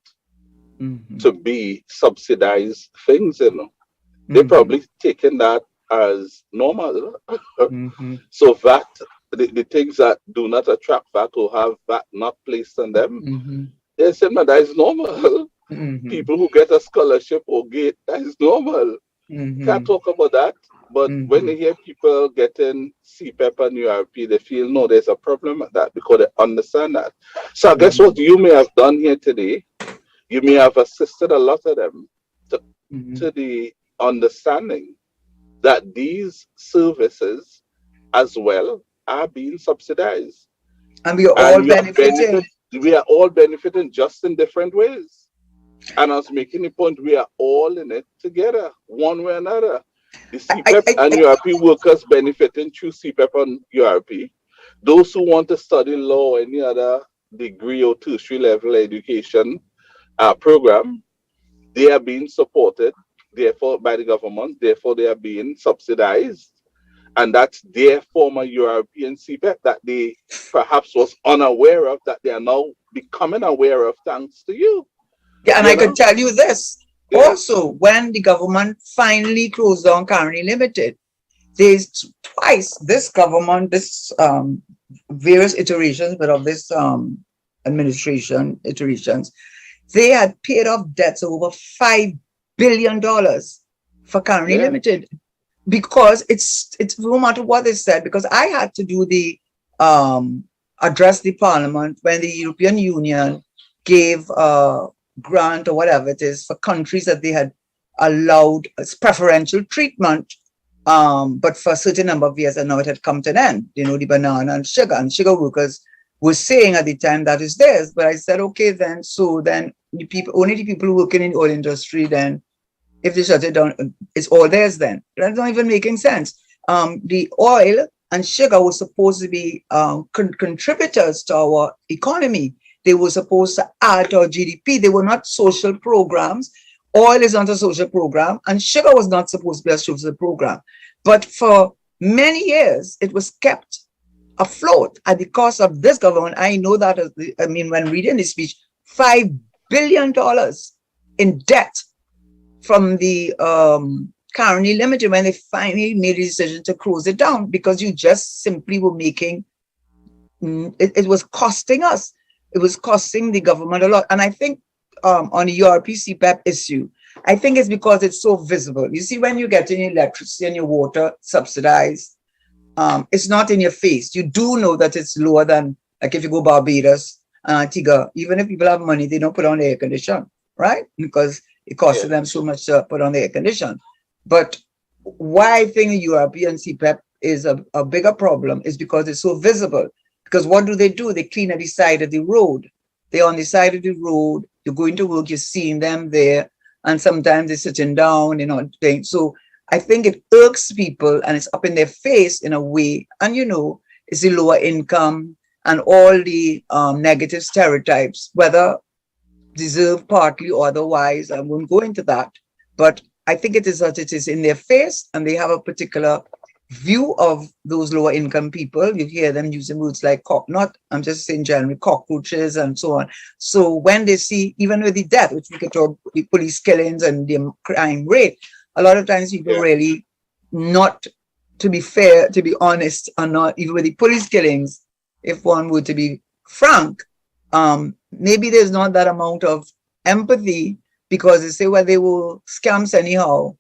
to be subsidized things, you know. They're probably taking that as normal. So VAT, the things that do not attract VAT or have VAT not placed on them, they said, man, that is normal. People who get a scholarship or gate, that is normal. Can't talk about that. But when they hear people getting CPAP and URP, they feel no, there's a problem with that because they understand that. So I guess what you may have done here today, you may have assisted a lot of them to the understanding that these services as well are being subsidized. And we are And all benefiting. we are all benefiting just in different ways. And I was making the point, we are all in it together, one way or another. The CPAP and URP workers benefiting through CPAP and URP. Those who want to study law or any other degree or tertiary level education program, they are being supported, therefore, by the government, therefore, they are being subsidized. And that's their former European CPAP that they perhaps was unaware of, that they are now becoming aware of thanks to you. Yeah, and I can tell you this. Yeah. Also, when the government finally closed down Carney Limited, there's twice this government, this various iterations, but of this administration iterations, they had paid off debts of over $5 billion for Carney Limited. Because it's no matter what they said, because I had to do the address the parliament when the European Union gave a grant or whatever it is for countries that they had allowed preferential treatment, but for a certain number of years, and now it had come to an end. You know, the banana and sugar workers were saying at the time that is theirs. But I said, okay, then so then the people, only the people working in the oil industry, then if they shut it down, it's all theirs then. That's not even making sense. The oil and sugar were supposed to be contributors to our economy. They were supposed to add to our GDP. They were not social programs. Oil is not a social program, and sugar was not supposed to be a social program. But for many years, it was kept afloat at the cost of this government. I know that, I mean, when reading this speech, $5 billion in debt from the Carney Limited when they finally made a decision to close it down, because you just simply were making, it was costing us. It was costing the government a lot. And I think on the URP CPAP issue, I think it's because it's so visible. You see, when you get your electricity and your water subsidized, it's not in your face. You do know that it's lower than, like if you go Barbados, Antigua, even if people have money, they don't put on the air condition, right? Because it costs them so much to put on the air condition. But why I think the European CPAP is a bigger problem is because it's so visible. Because what do? They clean at the side of the road. They're on the side of the road. You're going to work, you're seeing them there. And sometimes they're sitting down, you know, things. So I think it irks people and it's up in their face in a way. And, you know, it's the lower income and all the negative stereotypes, whether deserved partly or otherwise. I won't go into that. But I think it is that it is in their face and they have a particular view of those lower income people. You hear them using words like I'm just saying generally cockroaches and so on. So when they see, even with the death, which we could talk, the police killings and the crime rate, a lot of times people really, not to be fair, to be honest, are not, even with the police killings, if one were to be frank, maybe there's not that amount of empathy because they say, well, they were scams anyhow.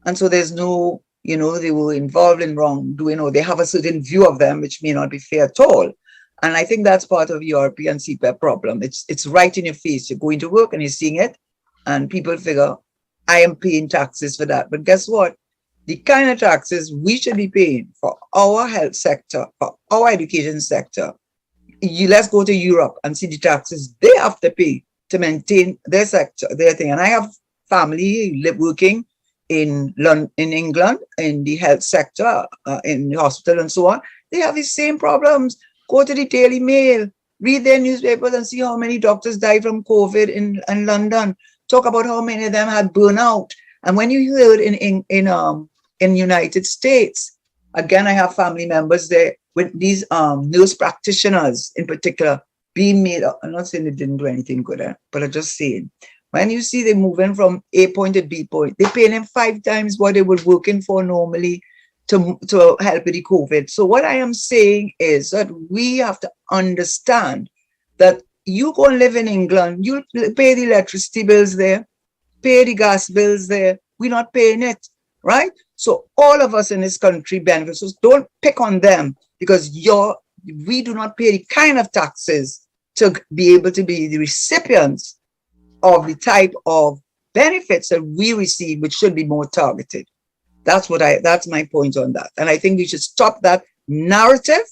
And so there's no, you know, they were involved in wrongdoing or they have a certain view of them, which may not be fair at all. And I think that's part of the European CPAP problem. It's right in your face. You're going to work and you're seeing it and people figure, I am paying taxes for that. But guess what? The kind of taxes we should be paying for our health sector, for our education sector, let's go to Europe and see the taxes they have to pay to maintain their sector, their thing. And I have family working in London, in England, in the health sector, in the hospital and so on. They have the same problems. Go to the Daily Mail, read their newspapers and see how many doctors died from COVID in London. Talk about how many of them had burnout. And when you heard in United States, again, I have family members there with these nurse practitioners in particular being made up. I'm not saying they didn't do anything good, but I'm just saying, when you see them moving from A point to B point, they pay them 5 times what they were working for normally to help with the COVID. So what I am saying is that we have to understand that you go and live in England, you pay the electricity bills there, pay the gas bills there. We're not paying it. right? So all of us in this country benefit. So don't pick on them because we do not pay the kind of taxes to be able to be the recipients of the type of benefits that we receive, which should be more targeted. That's my point on that. And I think we should stop that narrative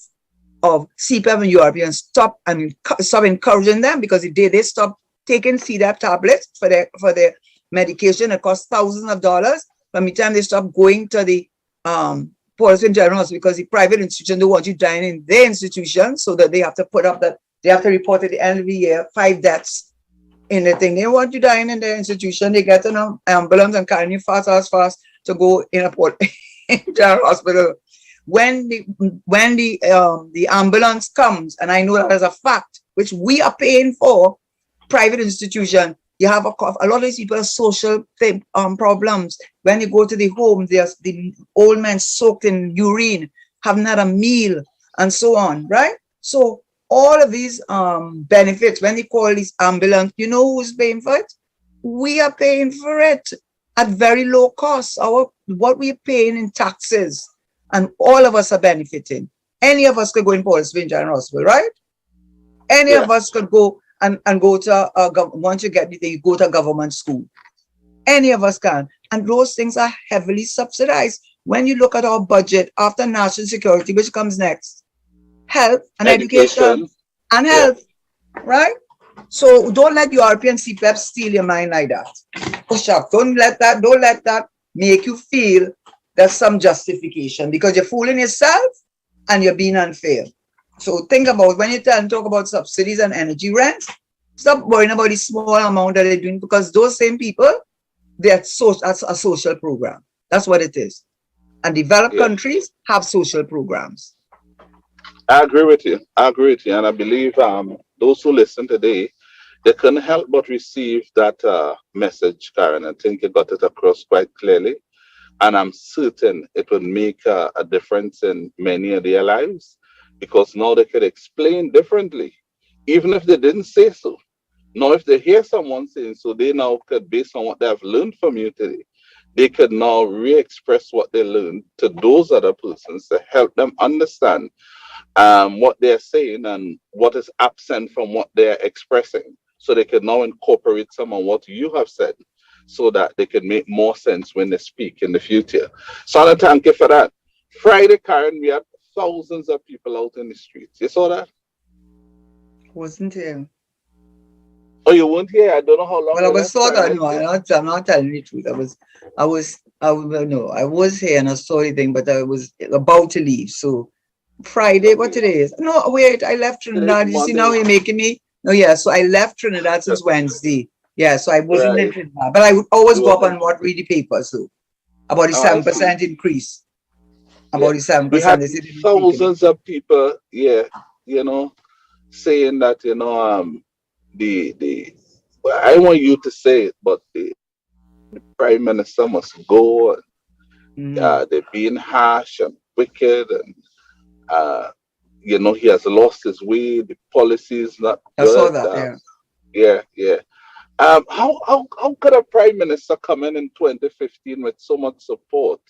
of CPAP and URP and stop encouraging them, because if they stop taking CDAP tablets for their medication, it costs thousands of dollars. From the time they stop going to the Portsmouth General Hospital, because the private institution don't want you dying in their institution, so that they have to report at the end of the year 5 deaths in the thing. They want you dying in their institution. They get an ambulance and carry you fast to go in a General Hospital. When the ambulance comes, and I know that as a fact, which we are paying for, private institution, you have a lot of these people have social problems. When you go to the home, there's the old man soaked in urine, haven't had a meal, and so on, right? So all of these benefits, when they call these ambulance, you know who's paying for it? We are paying for it at very low cost. What we're paying in taxes, and all of us are benefiting. Any of us could go in Portsmouth General Hospital, right? Any of us could go and go to once you get there, you go to a government school. Any of us can. And those things are heavily subsidized. When you look at our budget after national security, which comes next? Health and education and health, right? So don't let URP and CPAP steal your mind like that. Push up. Don't let that make you feel there's some justification, because you're fooling yourself and you're being unfair. So think about when you talk about subsidies and energy rents, stop worrying about the small amount that they're doing, because those same people, that's a social program. That's what it is. And developed countries have social programs. I agree with you. And I believe those who listen today, they couldn't help but receive that message, Karen. I think you got it across quite clearly. And I'm certain it would make a difference in many of their lives, because now they could explain differently, even if they didn't say so. Now, if they hear someone saying so, they now could, based on what they have learned from you today, they could now re-express what they learned to those other persons to help them understand what they're saying and what is absent from what they're expressing. So they can now incorporate some of what you have said, so that they can make more sense when they speak in the future. So I thank you for that. Friday, Karen, we had thousands of people out in the streets. You saw that? Wasn't here. Oh, you weren't here? I don't know how long. Well, I was saw that. No, I'm not telling the truth. I was here and I saw the thing, but I was about to leave. So Friday, what today is? No, wait, I left Trinidad. You see, now you're making me. No, yeah. So I left Trinidad since Wednesday. Yeah, so I wasn't in Trinidad, but I would always go up and read the paper. So about the 7% increase. About the 7%. We had thousands of people, saying that, I want you to say it, but the prime minister must go. And, they're being harsh and wicked, and he has lost his way. The policy is not good. I saw that. Yeah. How could a prime minister come in 2015 with so much support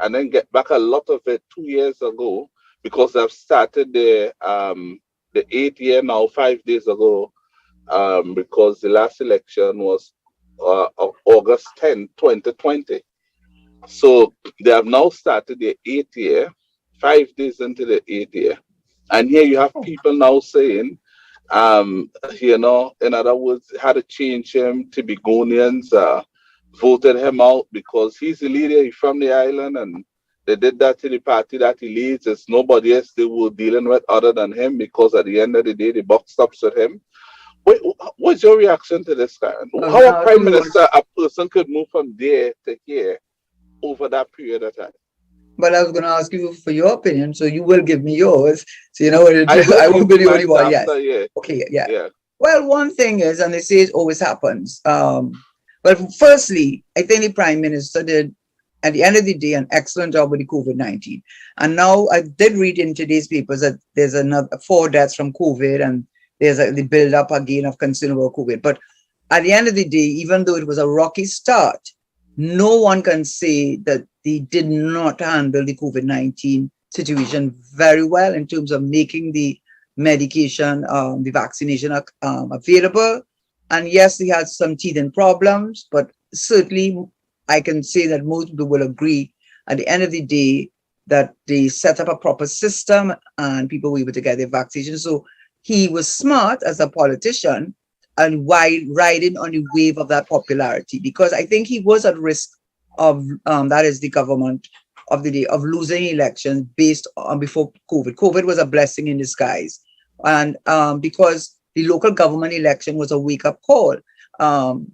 and then get back a lot of it 2 years ago, because they've started the 8th year now 5 days ago, because the last election was August 10, 2020. So they have now started the 8th year, 5 days into the 8th year. And here you have people now saying, in other words, had to change him. Tibigonians voted him out because he's the leader, he's from the island, and they did that to the party that he leads. There's nobody else they were dealing with other than him, because at the end of the day, the buck stops with him. What's your reaction to this, Karen? How a prime minister, a person could move from there to here over that period of time? But I was going to ask you for your opinion, so you will give me yours. So I won't be the only one. Yes. Okay. Yeah. Well, one thing is, and they say it always happens. But firstly, I think the Prime Minister did, at the end of the day, an excellent job with the COVID-19. And now I did read in today's papers that there's another 4 deaths from COVID, and there's the build up again of concern about COVID. But at the end of the day, even though it was a rocky start, no one can say that they did not handle the COVID-19 situation very well in terms of making the medication, the vaccination available. And yes, they had some teething problems, but certainly I can say that most people will agree at the end of the day that they set up a proper system and people were able to get their vaccination. So he was smart as a politician and while riding on the wave of that popularity, because I think he was at risk of that is the government of the day of losing elections based on before COVID. COVID was a blessing in disguise, and because the local government election was a wake-up call. The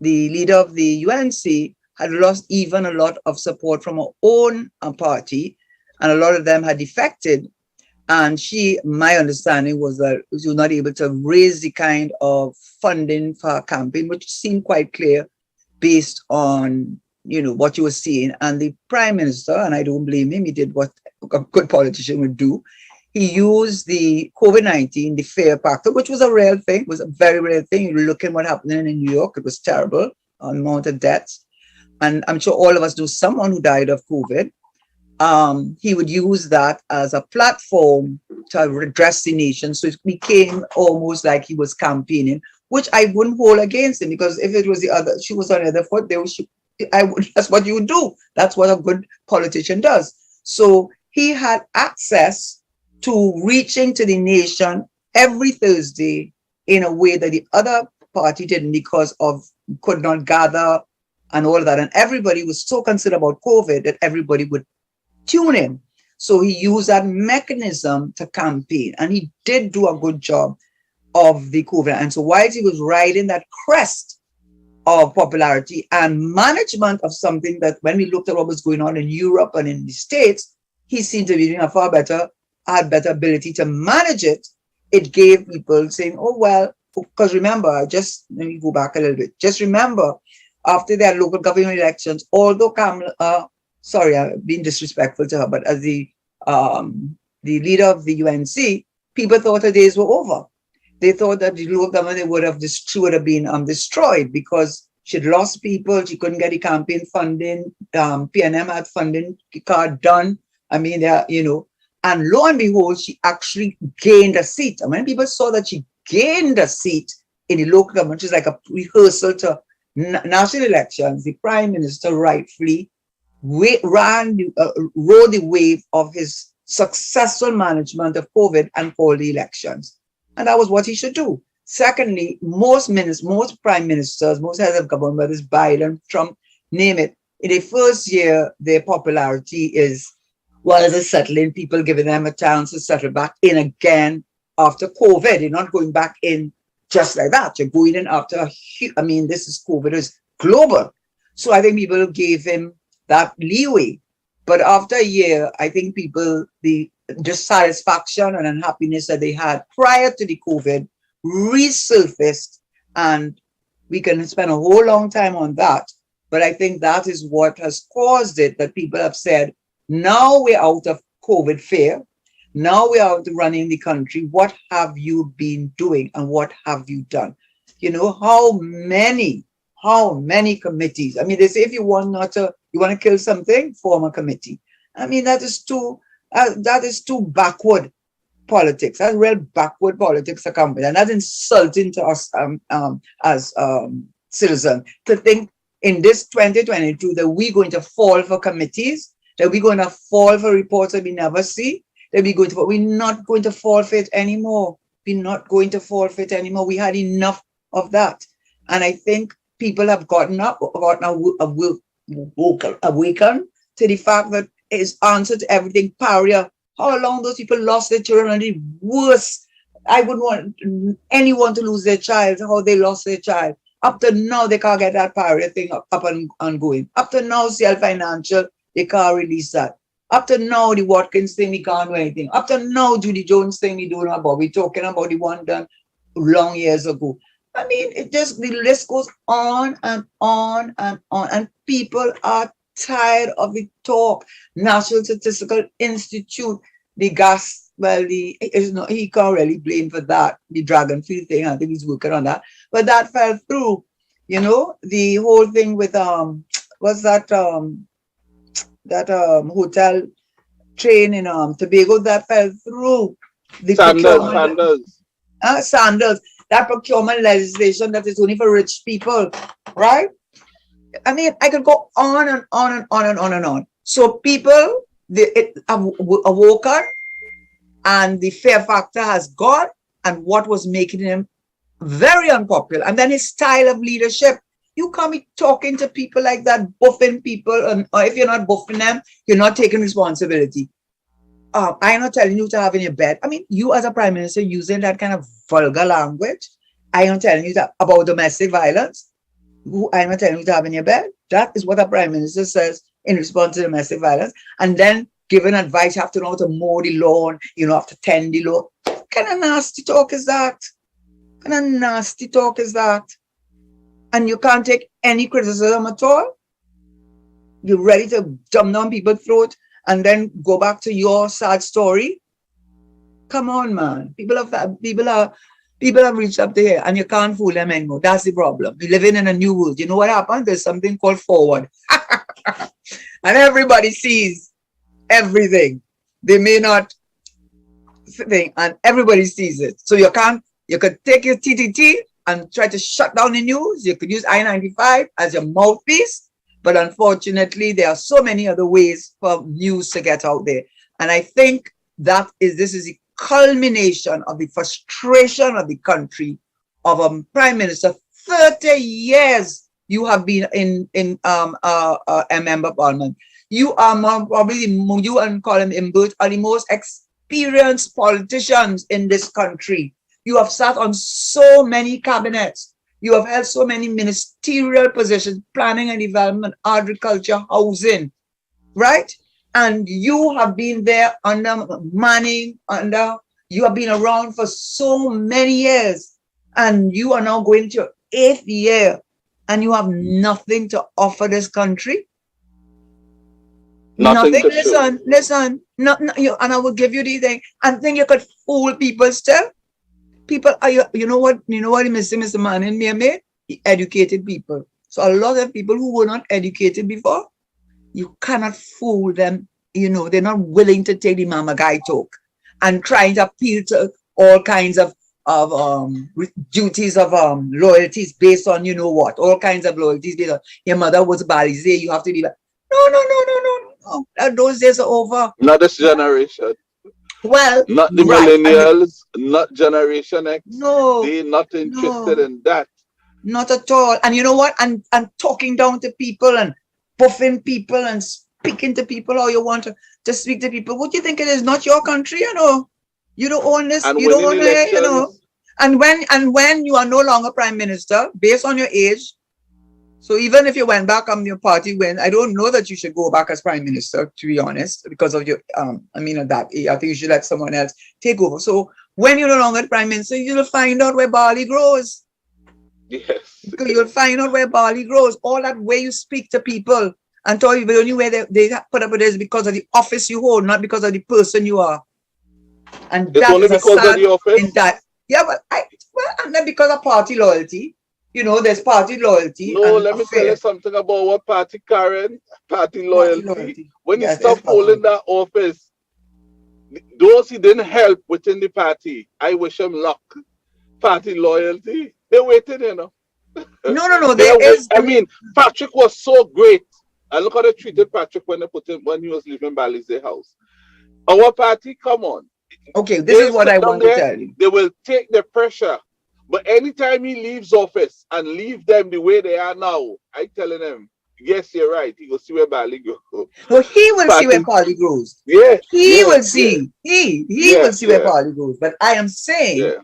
leader of the UNC had lost even a lot of support from her own party, and a lot of them had defected. And my understanding was that she was not able to raise the kind of funding for her campaign, which seemed quite clear based on, what you were seeing. And the prime minister, and I don't blame him, he did what a good politician would do. He used the COVID-19, the fear factor, which was a real thing, was a very real thing. You look at what happened in New York, it was terrible, amount of deaths. And I'm sure all of us know someone who died of COVID. He would use that as a platform to redress the nation. So it became almost like he was campaigning, which I wouldn't hold against him, because if it was the other, she was on the other foot, that's what you do. That's what a good politician does. So he had access to reaching to the nation every Thursday in a way that the other party didn't, because of could not gather and all of that. And everybody was so concerned about COVID that everybody would tune in. So he used that mechanism to campaign, and he did do a good job of the COVID. And so while he was riding that crest of popularity and management of something that when we looked at what was going on in Europe and in the States, he seemed to be doing had better ability to manage it. It gave people saying, oh, well, because remember, let me go back a little bit. Just remember, after their local government elections, although Kamala, sorry, I'm being disrespectful to her, but as the leader of the UNC, people thought her days were over. They thought that the local government would have been destroyed because she'd lost people, she couldn't get the campaign funding, PNM had funding card done. I mean, and lo and behold, she actually gained a seat. And when people saw that she gained a seat in the local government, which is like a rehearsal to national elections, the prime minister rightfully rode the wave of his successful management of COVID and called the elections. And that was what he should do. Secondly, most prime ministers, most heads of government, whether it's Biden, Trump, name it, in the first year, their popularity is, settling, people giving them a chance to settle back in again after COVID. You're not going back in just like that. You're going in after, this is COVID, is global. So I think people gave him that leeway. But after a year, I think people, the dissatisfaction and unhappiness that they had prior to the COVID resurfaced, and we can spend a whole long time on that. But I think that is what has caused it, that people have said, now we're out of COVID fear. Now we're out running the country. What have you been doing and what have you done? How many committees? I mean, they say if you want to kill something, form a committee. I mean, that is too backward politics. That's real backward politics to come with. And that's insulting to us as citizens to think in this 2022 that we're going to fall for committees, that we're going to fall for reports that we never see, that we're not going to fall for it anymore. We're not going to fall for it anymore. We had enough of that. And I think people have awakened to the fact that it's answer to everything, pariah. How long those people lost their children, and the worst. I wouldn't want anyone to lose their child, how they lost their child. Up to now, they can't get that pariah thing up and going. Up to now, self-financial, they can't release that. Up to now, the Watkins thing, we can't do anything. Up to now, Judy Jones thing, we don't know about. We're talking about the one done long years ago. I mean, the list goes on and on and on. And people are tired of the talk. National Statistical Institute, the gas, he can't really blame for that. The Dragonfield thing, I think he's working on that. But that fell through. The whole thing with hotel chain in Tobago that fell through the procurement. Sandals. That procurement legislation that is only for rich people, right? I mean, I could go on and on and on and on and on. So people, they awoken, and the fear factor has gone, and what was making him very unpopular. And then his style of leadership. You can't be talking to people like that, buffing people, or if you're not buffing them, you're not taking responsibility. I'm not telling you to have in your bed. I mean, you as a prime minister using that kind of vulgar language. I am telling you that about domestic violence. Who I'm not telling you to have in your bed. That is what a prime minister says in response to domestic violence. And then giving advice, you have to know how to mow the lawn, you know, have to tend the lawn. What kind of nasty talk is that? What kind of nasty talk is that? And you can't take any criticism at all. You're ready to dumb down people's throat and then go back to your sad story. Come on, man. People have reached up to here, and you can't fool them anymore. That's the problem. We're living in a new world. You know what happened? There's something called forward. And everybody sees everything. They may not think, and everybody sees it. So you could take your TTT and try to shut down the news. You could use I-95 as your mouthpiece. But unfortunately, there are so many other ways for news to get out there. And I think this is the culmination of the frustration of the country, of a prime minister. 30 years you have been in a member of parliament. You are probably, you and Colin Imbert are the most experienced politicians in this country. You have sat on so many cabinets. You have held so many ministerial positions, planning and development, agriculture, housing, right? And you have been there under Manning, you have been around for so many years, and you are now going to your 8th year, and you have nothing to offer this country. Nothing. Listen. No, and I will give you the thing. And think you could fool people still. People are, you know what Mr. Manning made? He educated people. So a lot of people who were not educated before, you cannot fool them. You know, they're not willing to take the mama guy talk and trying to appeal to all kinds of duties of loyalties based on, you know what, all kinds of loyalties based on your mother was Balize, you have to be like, no. Those days are over. Not this generation. Well, not the millennials, not Generation X. No, they're not interested in that. Not at all. And you know what? And talking down to people and buffing people and speaking to people how you want to speak to people. What do you think it is? Not your country, you know. You don't own this. And you don't own it, you know. And when you are no longer prime minister, based on your age, so even if you went back on your party win, I don't know that you should go back as prime minister, to be honest, because of your, I think you should let someone else take over. So when you're no longer prime minister, you'll find out where barley grows. Yes. You'll find out where barley grows. All that way you speak to people and tell you the only way they put up with it is because of the office you hold, not because of the person you are. And it's only because of the office? And then because of party loyalty. You know, there's party loyalty. No, let me tell you something about what party, Karen. Party loyalty. When you stop holding that office, those he didn't help within the party, I wish him luck. Party loyalty, they waited, you know. No. Patrick was so great. And look how they treated Patrick when he was leaving Balize house. Our party, come on. Okay, this is what I want to tell you. They will take the pressure. But anytime he leaves office and leave them the way they are now, I telling him, yes, you're right. He will see where Bali goes. No, he will see where Bali grows. Yeah. He will see. He will see where Bali grows. But I am saying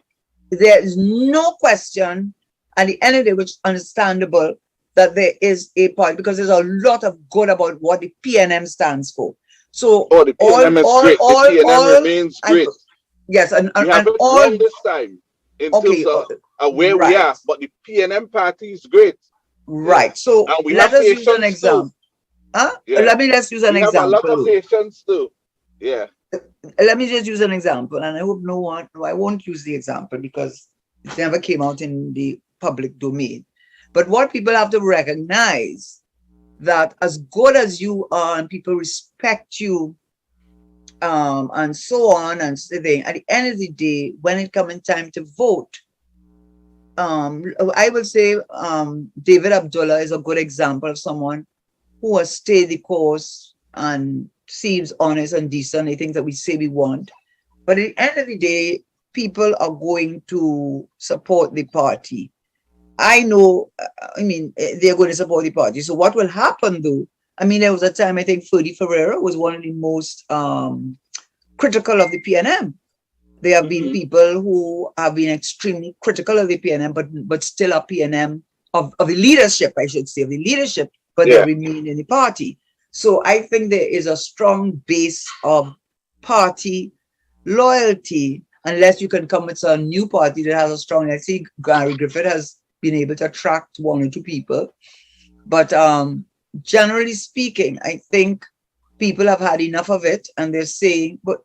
there is no question at the end of the day, which is understandable, that there is a party, because there's a lot of good about what the PNM stands for. So the PNM is great. The PNM remains great. Yes, and all this time. In terms of where we are, but the PNM party is great. Right. So let us use an example. Let's use an example. Have a lot of patience too. Yeah. Let me just use an example, and I hope I won't use the example because it never came out in the public domain. But what people have to recognize that as good as you are and people respect you, and so on and so thing, at the end of the day, when it comes time to vote, I will say David Abdullah is a good example of someone who has stayed the course and seems honest and decent. The things that we say we want. But at the end of the day, people are going to support the party. I know, they're going to support the party. So what will happen though? I mean, there was a time I think Ferdy Ferreira was one of the most critical of the PNM. There have been people who have been extremely critical of the PNM, but still are PNM of the leadership, I should say, of the leadership, but they remain in the party. So I think there is a strong base of party loyalty, unless you can come with a new party that has a strong. I see Gary Griffith has been able to attract one or two people, but generally speaking, I think people have had enough of it, and they're saying, but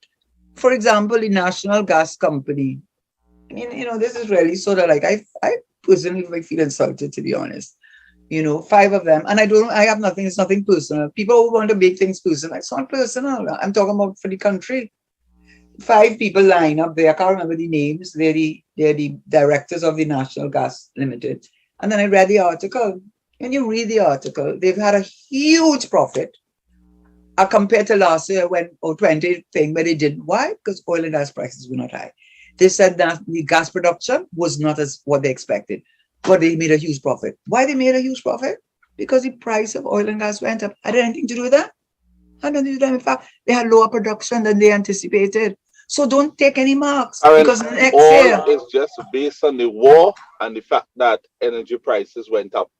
for example, the National Gas Company, this is really sort of like, I personally feel insulted, to be honest. 5 of them, and I have nothing, it's nothing personal. People who want to make things personal, it's not personal. I'm talking about for the country. 5 people line up there. I can't remember the names. They're the directors of the National Gas Limited. And then I read the article. When you read the article, they've had a huge profit compared to last year or 20 thing where they didn't. Why? Because oil and gas prices were not high. They said that the gas production was not as what they expected, but they made a huge profit. Why they made a huge profit? Because the price of oil and gas went up. Had anything to do with that? Had nothing to do with that. In fact, they had lower production than they anticipated. So don't take any marks, because next year is just based on the war and the fact that energy prices went up.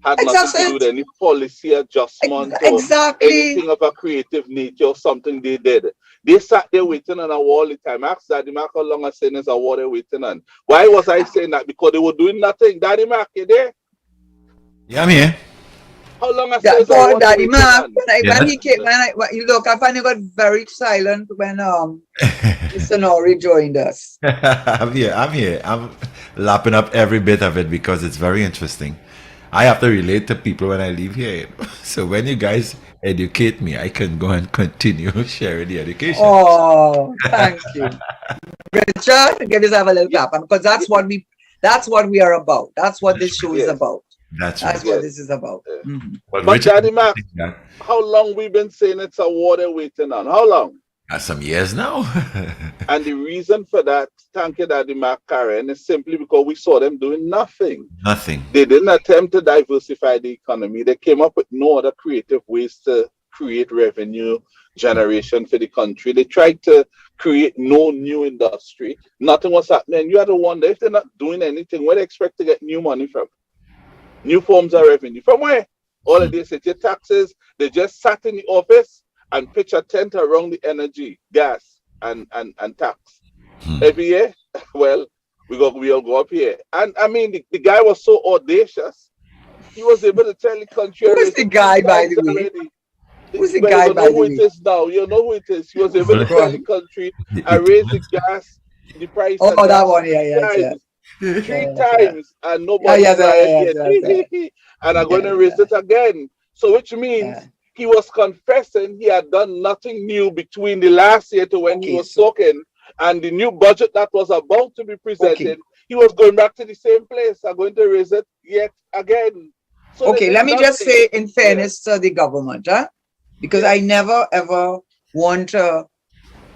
Had nothing to do with any policy adjustment or anything of a creative nature or something they did. They sat there waiting on a wall all the time. Ask Daddy Mac how long I saying is a war they're waiting on. Why was I saying that? Because they were doing nothing. Daddy Mac, you there? Yeah, I'm here. How long I said Daddy Mac, when he came, look, I finally got very silent when Mr. Noray joined us. I'm here. I'm lapping up every bit of it because it's very interesting. I have to relate to people when I leave here. So when you guys educate me, I can go and continue sharing the education. Oh, thank you. Richard, give yourself a little clap, because that's what we are about. That's what this show is about. That's what this is about. Mm-hmm. But Daddy Mac, how long we been saying it's a war they're waiting on? How long? Some years now. And the reason for that, thank you, Daddy Mac Karen, is simply because we saw them doing nothing. Nothing. They didn't attempt to diversify the economy. They came up with no other creative ways to create revenue generation for the country. They tried to create no new industry. Nothing was happening. You had to wonder, if they're not doing anything, where they expect to get new money from? New forms of revenue. From where? All of this, your taxes, they just sat in the office and pitch a tent around the energy, gas, and tax. Every year, well, we'll go up here. And I mean, the guy was so audacious. He was able to tell the country. Who's the guy, by the way? Who's the guy, by the way? You know who it is now. You know who it is. He was able to tell the country and raise the gas, the price. Oh, that one, yeah. 3 times, and nobody and I'm going to raise it again. So which means he was confessing he had done nothing new between the last year to when he was talking and the new budget that was about to be presented. He was going back to the same place. I'm going to raise it yet again. So let me just say, in fairness to the government, because I never ever want to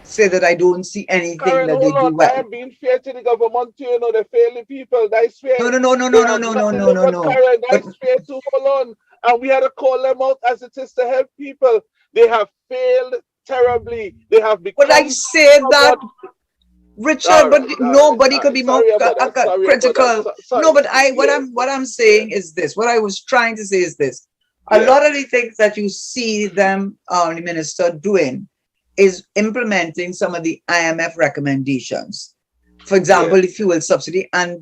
say that I don't see anything Karen, that they do well. I am being fair to the government, they fail the people. That's fair. No. Karen, that's fair too. Hold on. And we had to call them out as it is to help people. They have failed terribly. They have become. But I say that, Richard, but nobody could be more critical. No, but what I'm saying is this. What I was trying to say is this. A lot of the things that you see them, the minister, doing is implementing some of the IMF recommendations. For example, the fuel subsidy, and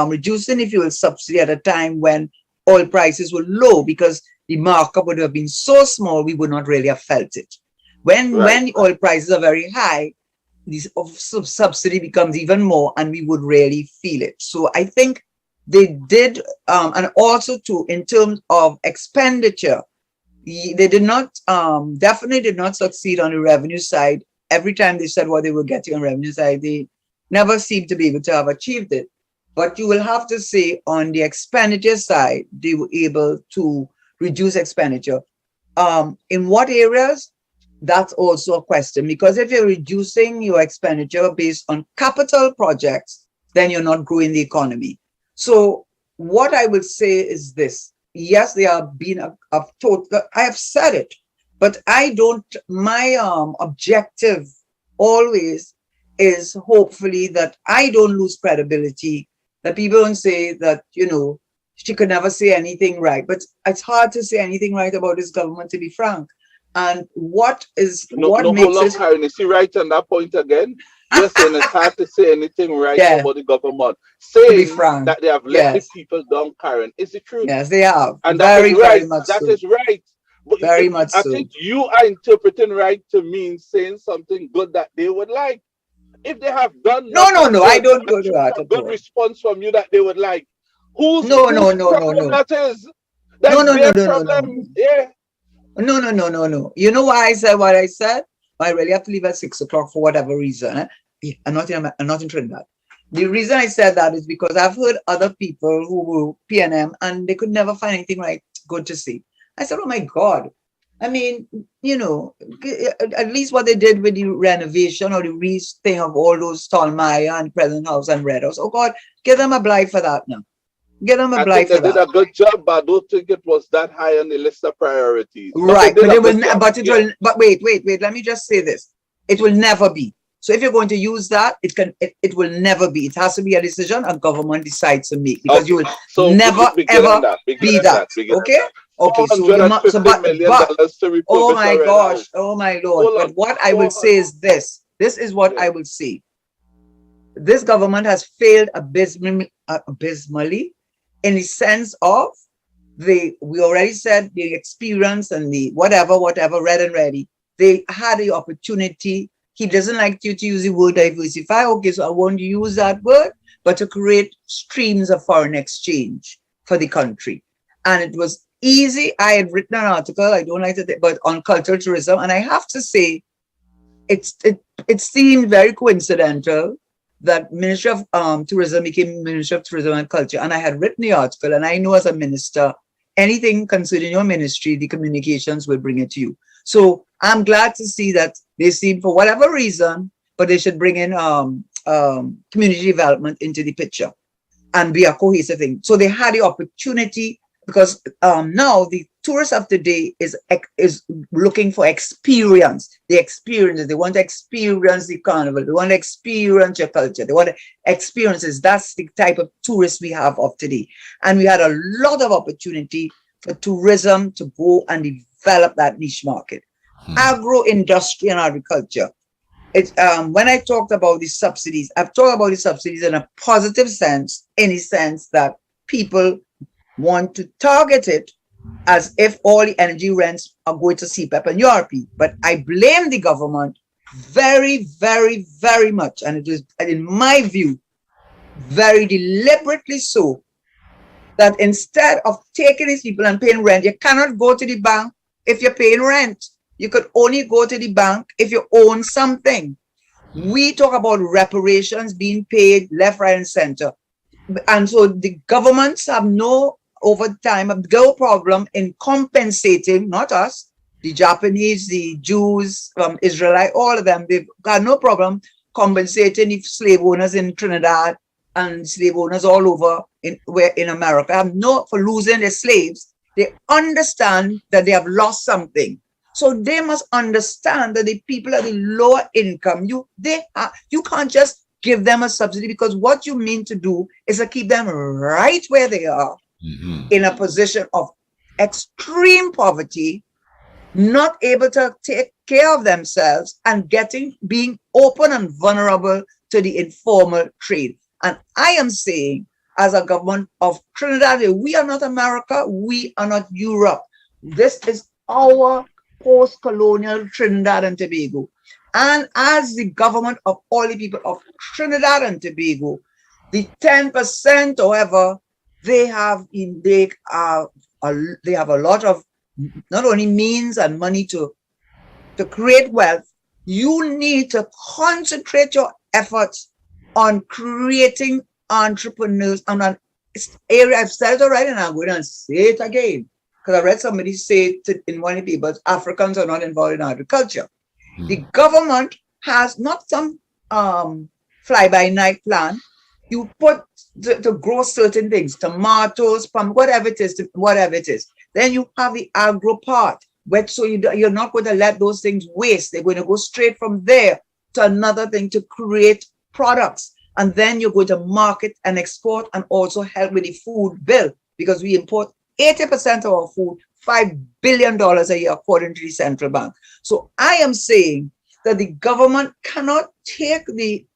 reducing the fuel subsidy at a time when oil prices were low, because the markup would have been so small, we would not really have felt it. When the oil prices are very high, this subsidy becomes even more, and we would really feel it. So I think they did, and also too, in terms of expenditure, they did not, definitely did not succeed on the revenue side. Every time they said what they were getting on revenue side, they never seemed to be able to have achieved it. But you will have to say on the expenditure side, they were able to reduce expenditure. In what areas? That's also a question, because if you're reducing your expenditure based on capital projects, then you're not growing the economy. So what I will say is this. Yes, there have been a total, I have said it, but I don't, my objective always is hopefully that I don't lose credibility, that people don't say that, she could never say anything right. But it's hard to say anything right about this government, to be frank. And what makes hold on, it? Karen. Is he right on that point again? You're saying it's hard to say anything right Yeah, about the government. to be Saying frank. that they have let the Yes, people down, Karen, is the truth. yes, they have. And that is Very, very right. much That so. is right. But Very much I so. think you are interpreting right to mean saying something good that they would like. If they have done No, no, nothing no. I good don't and go to choose that a at good all. response from you that they would like, No, no, whose no, no, problem no. that is? No, That's no, no, their no, no, no. problem. Yeah. No, no, no, no, no. You know why I said what I said? I really have to leave at 6 o'clock for whatever reason. Yeah, I'm not in Trinidad. The reason I said that is because I've heard other people who were PNM and they could never find anything right good to say. I said, oh my God. I mean, at least what they did with the renovation or the thing of all those Tolmaya and President House and Red House. Oh God, give them a blight for that now. Give them a I think blight they for did that. a good job, but I don't think it was that high on the list of priorities. But they Right, did but a it will, good job. but it Yeah. will, but wait, let me just say this. It will never be. So if you're going to use that, it will never be. It has to be a decision a government decides to make, because you Okay. will So never begin on ever that. Begin be on that. that. Begin on Okay? that. Okay, Four so hundred you and must, so, fifty million but, dollars to oh refurbish a my red gosh, house. oh my Lord. Hold But on. what I will say 400. is this. This is what Yeah. I will say. This government has failed abysmally in the sense of we already said the experience and the whatever, red and ready. They had the opportunity. He doesn't like you to use the word diversify. Okay, so I won't use that word, but to create streams of foreign exchange for the country. And it was easy. I had written an article, I don't like it, but on cultural tourism. And I have to say, it seemed very coincidental that Ministry of Tourism became Ministry of Tourism and Culture. And I had written the article, and I know as a minister, anything concerning your ministry, the communications will bring it to you. So I'm glad to see that they seem, for whatever reason, but they should bring in community development into the picture and be a cohesive thing. So they had the opportunity, because now the tourists of today is looking for experience. They want to experience the carnival. They want to experience your culture. They want experiences. That's the type of tourists we have of today. And we had a lot of opportunity for tourism to go and develop that niche market. Agro industry and agriculture. It's when I talked about the subsidies, I've talked about the subsidies in a positive sense, in the sense that people want to target it as if all the energy rents are going to CPEP and URP. But I blame the government very, very, very much. And it is, in my view, very deliberately so, that instead of taking these people and paying rent, you cannot go to the bank if you're paying rent. You could only go to the bank if you own something. We talk about reparations being paid left, right, and center. And so the governments have over time, no problem in compensating, not us, the Japanese, the Jews, Israelite, all of them, they've got no problem compensating the slave owners in Trinidad and slave owners all over in America have for losing their slaves. They understand that they have lost something. So they must understand that the people at the lower income, you can't just give them a subsidy, because what you mean to do is to keep them right where they are, in a position of extreme poverty, not able to take care of themselves, and being open and vulnerable to the informal trade. And I am saying, as a government of Trinidad, we are not America, we are not Europe. This is our post-colonial Trinidad and Tobago. And as the government of all the people of Trinidad and Tobago, the 10%, however, they have they have a lot of not only means and money to create wealth. You need to concentrate your efforts on creating entrepreneurs on an area. I've said it already and I'm going to say it again because I read somebody say it in one of the papers, Africans are not involved in agriculture. The government has not some fly-by-night plan. You put to grow certain things, tomatoes, palm, whatever it is. Then you have the agro part, so you're not going to let those things waste. They're going to go straight from there to another thing to create products. And then you're going to market and export and also help with the food bill because we import 80% of our food, $5 billion a year, according to the central bank. So I am saying that the government cannot take the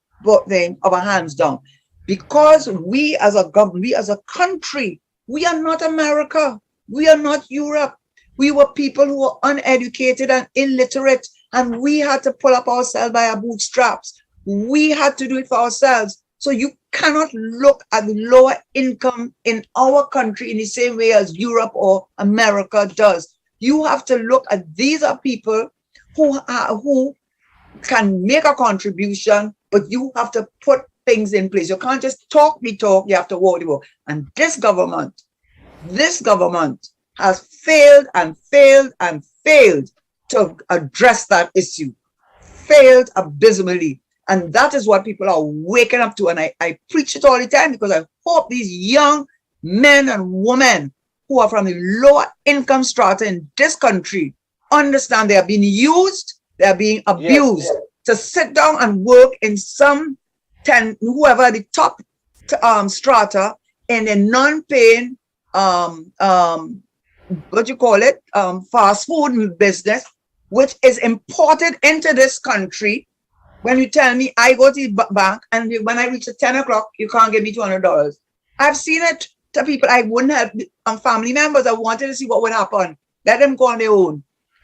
thing of our hands down because we as a government, we as a country, we are not America. We are not Europe. We were people who were uneducated and illiterate, and we had to pull up ourselves by our bootstraps. We had to do it for ourselves. So you cannot look at the lower income in our country in the same way as Europe or America does. You have to look at these are people who can make a contribution, but you have to put things in place. You can't just talk the talk, you have to walk the walk. And this government has failed and failed and failed to address that issue. Failed abysmally. And that is what people are waking up to. And I preach it all the time because I hope these young men and women who are from the lower income strata in this country understand they are being used, they are being abused to sit down and work in some whoever the top strata in a non-paying fast food business, which is imported into this country. When you tell me I go to the bank and when I reach 10 o'clock, you can't give me $200. I've seen it to people I wouldn't help, family members. I wanted to see what would happen. Let them go on their own.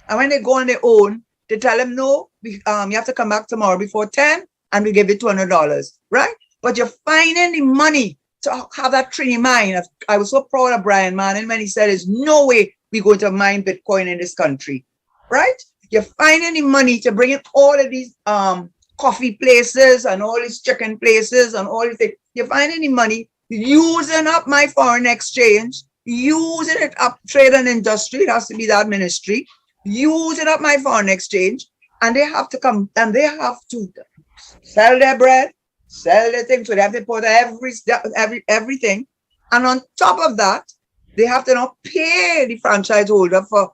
And when they go on their own, they tell them, no, you have to come back tomorrow before 10 and we give you $200, right? But you're finding the money to have that tree in mind. I was so proud of Brian Manning when he said, there's no way we're going to mine Bitcoin in this country, right? You're finding the money to bring in all of these coffee places and all these chicken places and all these things. You're finding the money, using up my foreign exchange, using it up trade and industry, it has to be that ministry, using up my foreign exchange, and they have to come and they have to sell their bread, sell their things, so they have to put everything. And on top of that, they have to now pay the franchise holder for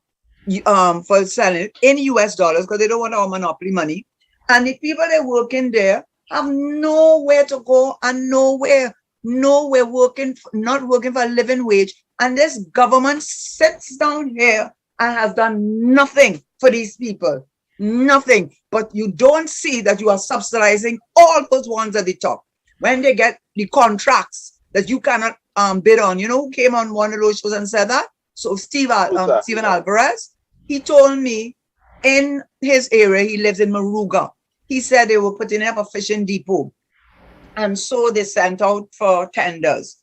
selling it in US dollars because they don't want our monopoly money. And the people that work in there have nowhere to go and nowhere working, not working for a living wage. And this government sits down here and has done nothing for these people. Nothing. But you don't see that you are subsidizing all those ones at the top. When they get the contracts that you cannot bid on. You know who came on one of those shows and said that? So Stephen Alvarez. He told me in his area, he lives in Maruga. He said they were putting up a fishing depot. And so they sent out for tenders.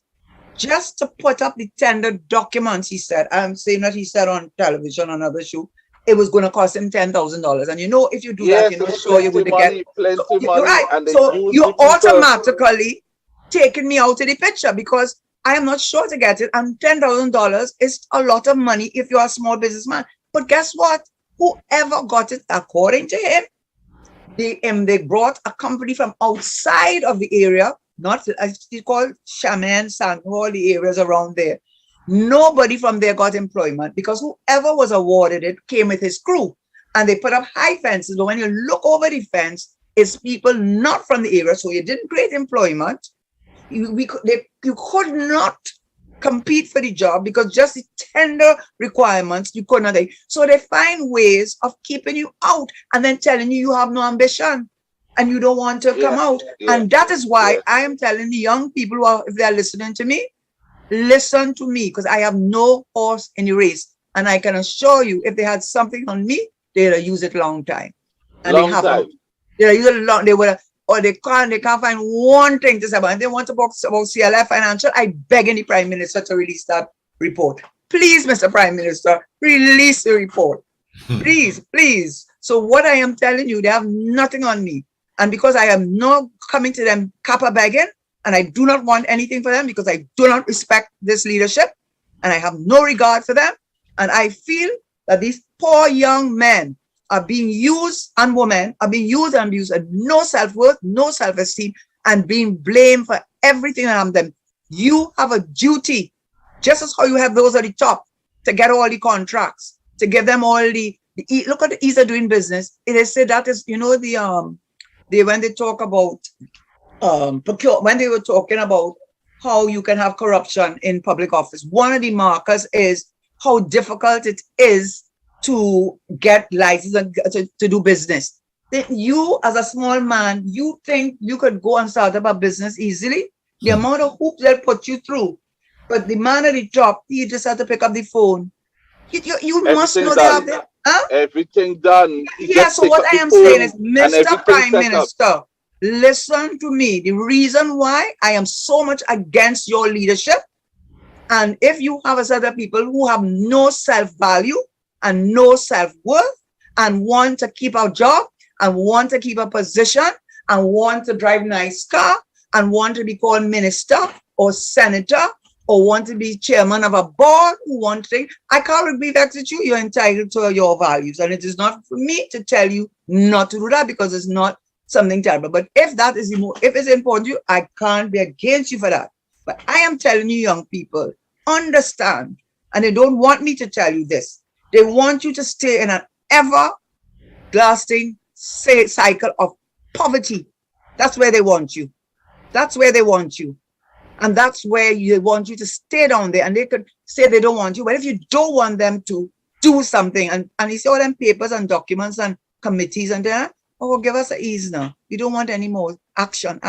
Just to put up the tender documents, he said, I'm saying that he said on television, on another show, it was going to cost him $10,000. And you know, if you do that, you're not sure you're going to get plenty money. Right. So you're automatically taking me out of the picture because I am not sure to get it. And $10,000 is a lot of money if you're a small businessman. But guess what? Whoever got it, according to him, they brought a company from outside of the area, not as it's called Shaman, San, all the areas around there. Nobody from there got employment because whoever was awarded it came with his crew and they put up high fences. But when you look over the fence, it's people not from the area. So you didn't create employment. You could not compete for the job because just the tender requirements, you could not. So they find ways of keeping you out and then telling you have no ambition and you don't want to come out. And that is why I am telling the young people who are, if they are listening to me, listen to me because I have no horse in the race. And I can assure you, if they had something on me, they'd have used it long time. And they would have or they can't find one thing to say about it. They want to talk about CLF Financial. I beg any Prime Minister to release that report. Please, Mr. Prime Minister, release the report. Please, please. So what I am telling you, they have nothing on me. And because I am not coming to them kappa begging, and I do not want anything for them because I do not respect this leadership, and I have no regard for them. And I feel that these poor young men are being used, and women are being used and abused, and no self-worth, no self-esteem, and being blamed for everything around them. You have a duty, just as how you have those at the top, to get all the contracts, to give them all the look at the ease of doing business. It is said that is, you know, when they talk about when they were talking about how you can have corruption in public office, one of the markers is how difficult it is to get license and to do business. Then you, as a small man, you think you could go and start up a business easily? The amount of hoops they'll put you through. But the man at the top, he just had to pick up the phone. You must know they have that. Huh? Everything done. Yeah, so what I am saying is, Mr. Prime Minister, listen to me. The reason why I am so much against your leadership, and if you have a set of people who have no self-value and no self-worth and want to keep a job and want to keep a position and want to drive nice car and want to be called minister or senator or want to be chairman of a board, who want to, I can't be vexed with you. You're entitled to your values. And it is not for me to tell you not to do that because it's not something terrible. But if that is, if it's important to you, I can't be against you for that. But I am telling you, young people, understand, and they don't want me to tell you this. They want you to stay in an everlasting cycle of poverty. That's where they want you. That's where they want you. And that's where they want you to stay down there. And they could say they don't want you. But if you don't want them to do something, and you see all them papers and documents and committees and that, oh, give us an ease now. You don't want any more action.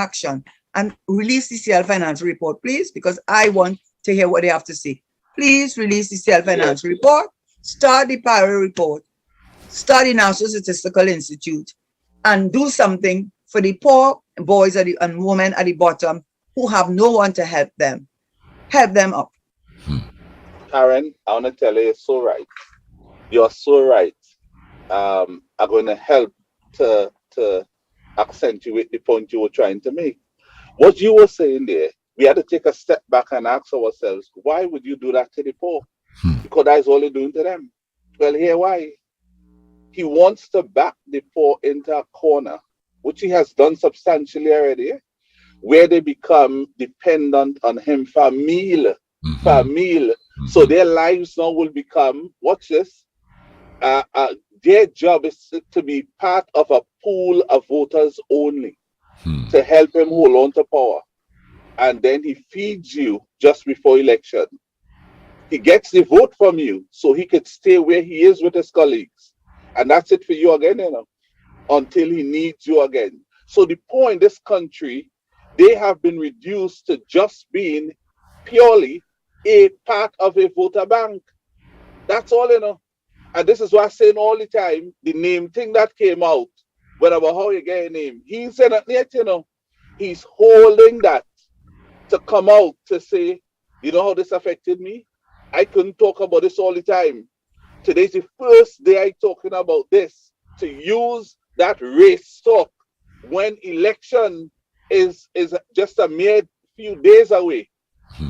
And release the CL financial report, please, because I want to hear what they have to say. Please release the CL financial report, start the Para report, start the National Statistical Institute, and do something for the poor boys and women at the bottom who have no one to help them. Help them up. Karen, I want to tell you, you're so right. You're so right. I'm going to help to accentuate the point you were trying to make. What you were saying there, we had to take a step back and ask ourselves, why would you do that to the poor? Because that's all you're doing to them. Well, here why. He wants to back the poor into a corner, which he has done substantially already, where they become dependent on him for a meal. So their lives now will become, watch this, their job is to be part of a pool of voters only to help him hold on to power. And then he feeds you just before election. He gets the vote from you so he could stay where he is with his colleagues. And that's it for you again, until he needs you again. So the poor in this country, they have been reduced to just being purely a part of a voter bank. That's all, And this is why I'm saying all the time, the name thing that came out, whatever how you get a name, he's saying that yet, he's holding that to come out to say, you know how this affected me? I couldn't talk about this all the time. Today's the first day I'm talking about this, to use that race talk when election is just a mere few days away,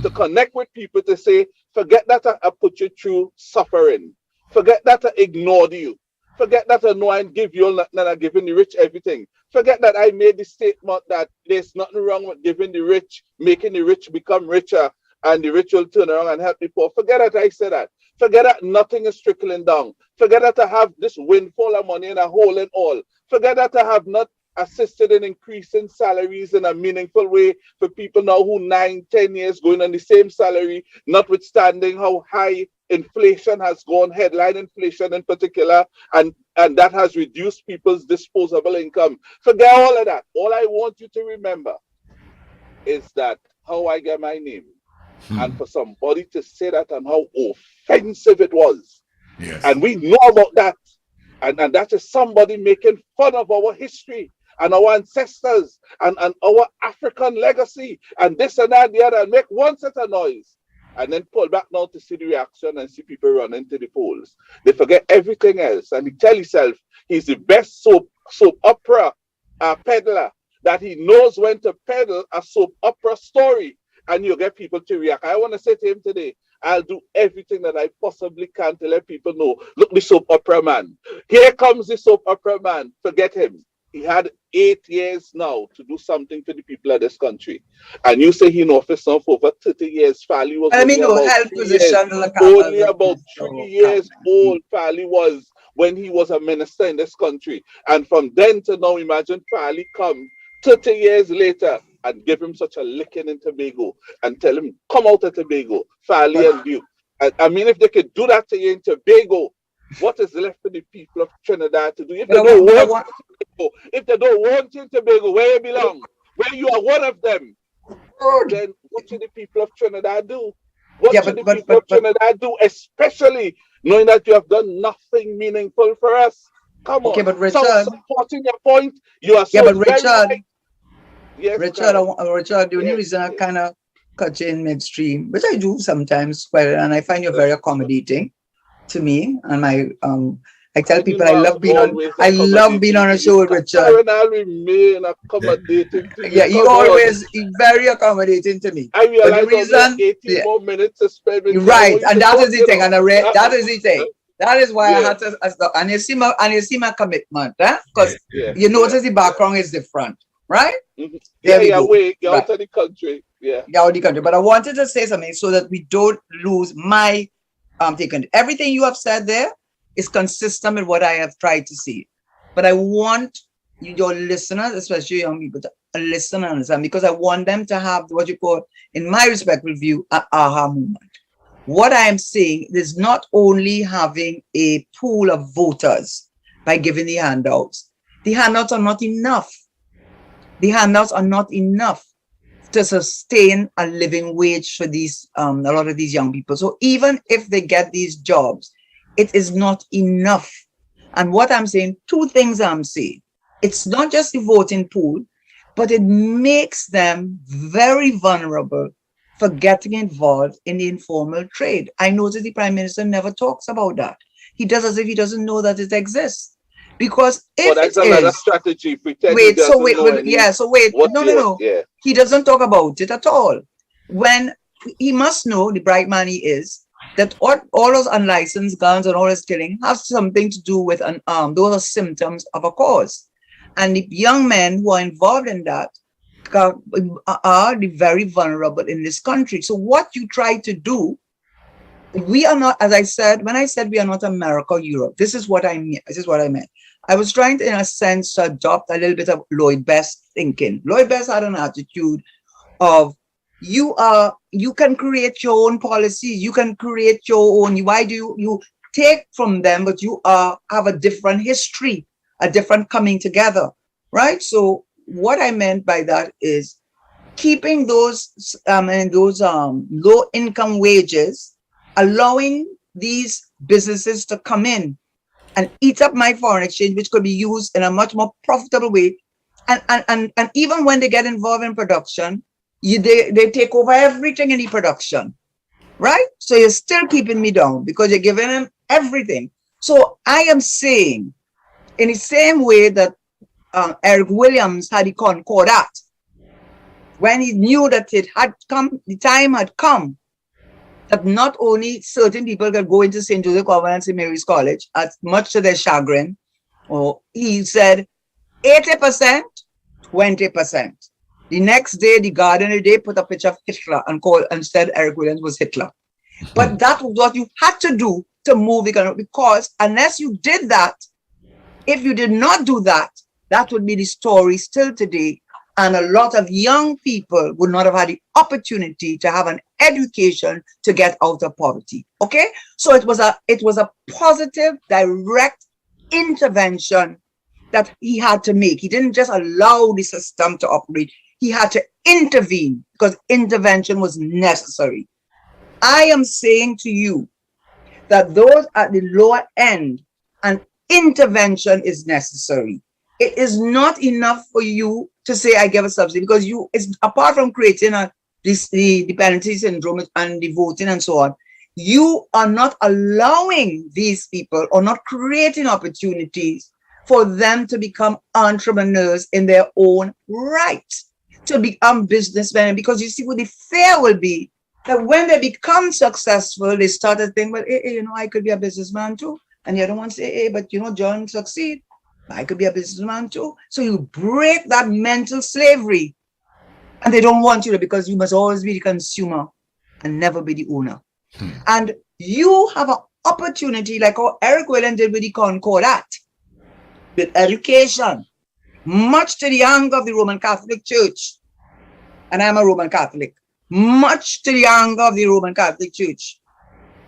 to connect with people to say, forget that I put you through suffering. Forget that I ignored you. Forget that I know I give you nothing and I'm giving the rich everything. Forget that I made the statement that there's nothing wrong with giving the rich, making the rich become richer, and the rich will turn around and help the poor. Forget that I said that. Forget that nothing is trickling down. Forget that I have this windfall of money in a hole and all. Forget that I have not assisted in increasing salaries in a meaningful way for people now who 9-10 years going on the same salary, notwithstanding how high inflation has gone, headline inflation in particular, and that has reduced people's disposable income. Forget all of that. All I want you to remember is that how I get my name, and for somebody to say that and how offensive it was. Yes. And we know about that. And that is somebody making fun of our history. and our ancestors and our African legacy and this and that and the other, and make one set of noise. And then pull back now to see the reaction and see people running to the polls. They forget everything else, and he tell himself he's the best soap opera peddler, that he knows when to peddle a soap opera story, and you get people to react. I want to say to him today, I'll do everything that I possibly can to let people know, look, the soap opera man. Here comes the soap opera man. Forget him. He had 8 years now to do something for the people of this country. And you say he in office now for over 30 years. Fali was only about 3 years. Only about 3 years old Fali was when he was a minister in this country. And from then to now, imagine Fali come 30 years later and give him such a licking in Tobago and tell him, come out of Tobago, Fali and you. I mean, if they could do that to you in Tobago, what is left for the people of Trinidad to do? If they don't want Tobago, if they don't want you in Tobago, where you belong, where you are one of them, then what should the people of Trinidad do? What should the people of Trinidad do, especially knowing that you have done nothing meaningful for us? Come on. But Richard, so supporting your point, you are so but Richard, right. Yes, Richard, the only reason I kind of cut you in midstream, which I do sometimes, and I find you're very accommodating to me, and I tell people I love being on a show with Richard. I'll remain accommodating to you. Yeah, you're very accommodating to me. I realize the reason 18 more minutes to spend with you. Right, and that is the thing, and that is the thing. That is why I had to, and you see my commitment, because you notice the background is different, right? Mm-hmm. You're out of the country. Yeah, out of the country. But I wanted to say something so that we don't lose my taken. Everything you have said there is consistent with what I have tried to see. But I want your listeners, especially young people, to listen and understand, because I want them to have what you call, in my respectful view, an aha moment. What I am saying is not only having a pool of voters by giving the handouts. The handouts are not enough. The handouts are not enough to sustain a living wage for these a lot of these young people. So even if they get these jobs, it is not enough. And what I'm saying, two things I'm saying. It's not just the voting pool, but it makes them very vulnerable for getting involved in the informal trade. I notice the Prime Minister never talks about that. He does as if he doesn't know that it exists. Because if that's it another is, strategy. No. Yeah. He doesn't talk about it at all. When he must know, the bright man he is, that all those unlicensed guns and all this killing have something to do with an arm. Those are symptoms of a cause. And the young men who are involved in that are the very vulnerable in this country. So what you try to do, we are not, as I said, when I said we are not America or Europe, this is what I mean. This is what I meant. I was trying to, in a sense, to adopt a little bit of Lloyd Best thinking. Lloyd Best had an attitude of you can create your own policies, you can create your own. Why do you take from them, but you have a different history, a different coming together, right? So what I meant by that is keeping those low income wages, allowing these businesses to come in and eat up my foreign exchange, which could be used in a much more profitable way. And even when they get involved in production, they take over everything in the production, right? So you're still keeping me down because you're giving them everything. So I am saying, in the same way that Eric Williams had the Concordat, when he knew that it had come, the time had come, that not only certain people could go into St. Joseph Convent and St. Mary's College, as much to their chagrin, or he said 80%, 20%. The next day, the Guardian of the Day put a picture of Hitler and said Eric Williams was Hitler. But that was what you had to do to move the economy, because unless you did that, if you did not do that, that would be the story still today. And a lot of young people would not have had the opportunity to have an education to get out of poverty. Okay? So it was a positive, direct intervention that he had to make. He didn't just allow the system to operate. He had to intervene because intervention was necessary. I am saying to you that those at the lower end, an intervention is necessary. It is not enough for you to say I give a subsidy, because it's apart from creating the dependency syndrome and the voting and so on, you are not allowing these people or not creating opportunities for them to become entrepreneurs in their own right, to become businessmen. Because you see, what the fear will be that when they become successful, they start to think, well, I could be a businessman too. And the other one say, but John succeed. I could be a businessman too. So you break that mental slavery, and they don't want you to, because you must always be the consumer and never be the owner. And you have an opportunity, like how Eric Whelan did with the Concord Act, with education, much to the anger of the Roman Catholic Church. And I'm a Roman Catholic. Much to the anger of the Roman Catholic Church.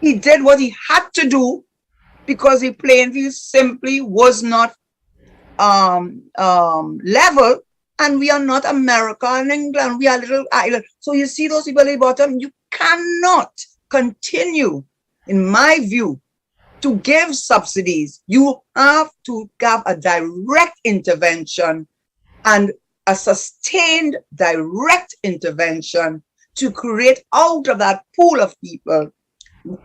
He did what he had to do because he plainly simply was not level, and we are not America and England. We are a little island. So you see those people at the bottom, you cannot continue, in my view, to give subsidies. You have to have a direct intervention and a sustained direct intervention to create out of that pool of people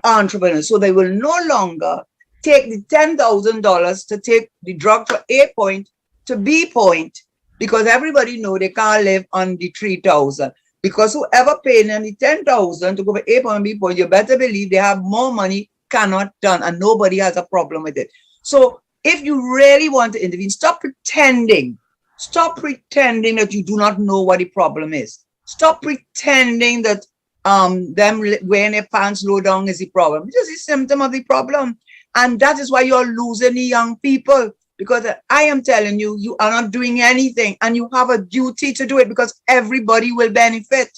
entrepreneurs, so they will no longer take the $10,000 to take the drug from A point to B point, because everybody know they can't live on the 3,000. Because whoever paying them the 10,000 to go from A point and B point, you better believe they have more money, cannot done, and nobody has a problem with it. So if you really want to intervene, stop pretending. Stop pretending that you do not know what the problem is. Stop pretending that them wearing their pants low down is the problem. It's just a symptom of the problem. And that is why you're losing the young people, because I am telling you, you are not doing anything, and you have a duty to do it, because everybody will benefit.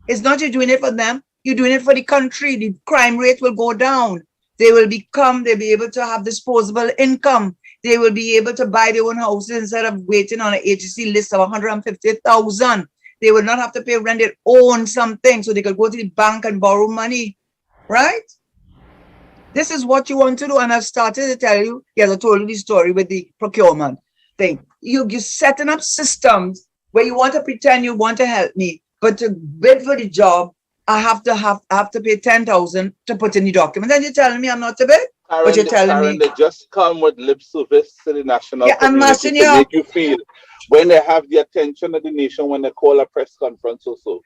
It's not you doing it for them, you're doing it for the country. The crime rate will go down. They'll be able to have disposable income. They will be able to buy their own houses instead of waiting on an agency list of 150,000. They will not have to pay rent. They own something, so they could go to the bank and borrow money, right? This is what you want to do. And I've started to tell you, yes, I told you the story with the procurement thing. You're setting up systems where you want to pretend you want to help me, but to bid for the job, I have to pay 10,000 to put in the document. And you're telling me I'm not to bid? Karen, But you're telling me they just come with lip service to the national community to make you feel, when they have the attention of the nation, when they call a press conference or so,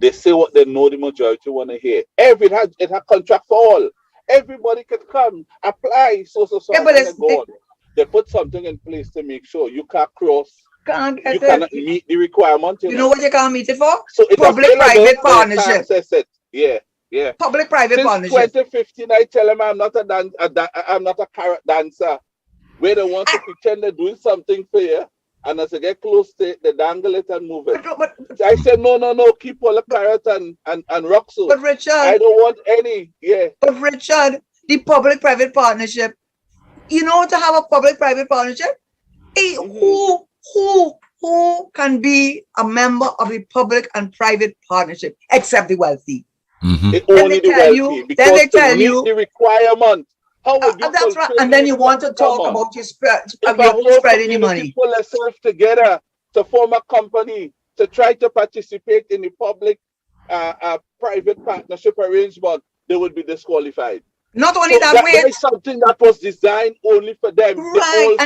they say what they know the majority want to hear. It had contract for all. Everybody can come, apply, so. Yeah, but they put something in place to make sure you can't cross. You cannot meet the requirement. You know what you can't meet it for? So public-private partnership. Yeah. Public-private partnership. Since 2015, I tell them I'm not I'm not a carrot dancer. Where they want to pretend they're doing something for you, and as they get close to it, they dangle it and move it. But I said, no, keep all the carrot and rock so. But Richard, I don't want any. Yeah. But Richard, the public-private partnership, you know, to have a public-private partnership, who can be a member of the public and private partnership except the wealthy? Only the wealthy, because they tell you the requirement. How would you that's right. And then you want to talk about your spreading your money. Pull yourself together to form a company to try to participate in the public private partnership arrangement, they would be disqualified. Not only that way, it's something that was designed only for them. Right.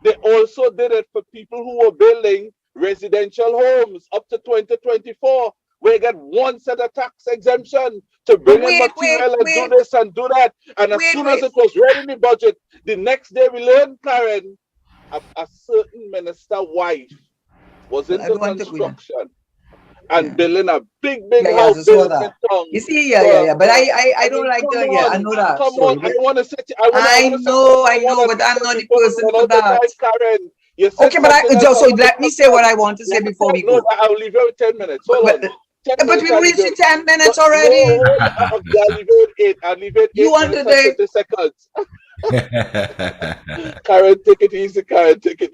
They also did it for people who were building residential homes up to 2024. We get one set of tax exemption to bring in material and do this and do that. And as soon as it was ready in the budget, the next day we learned, Karen, a certain minister wife was into construction and building a big house. You see, but I don't like that. I know that. Come on, I want to say, I know, but I'm not the person for that. Karen. Okay, but so let me say what I want to say before we go. I'll leave you with 10 minutes. But we reached the 10 minutes already. I'll leave it 8. I'll leave it 8. You want to take 50 seconds. Karen, take it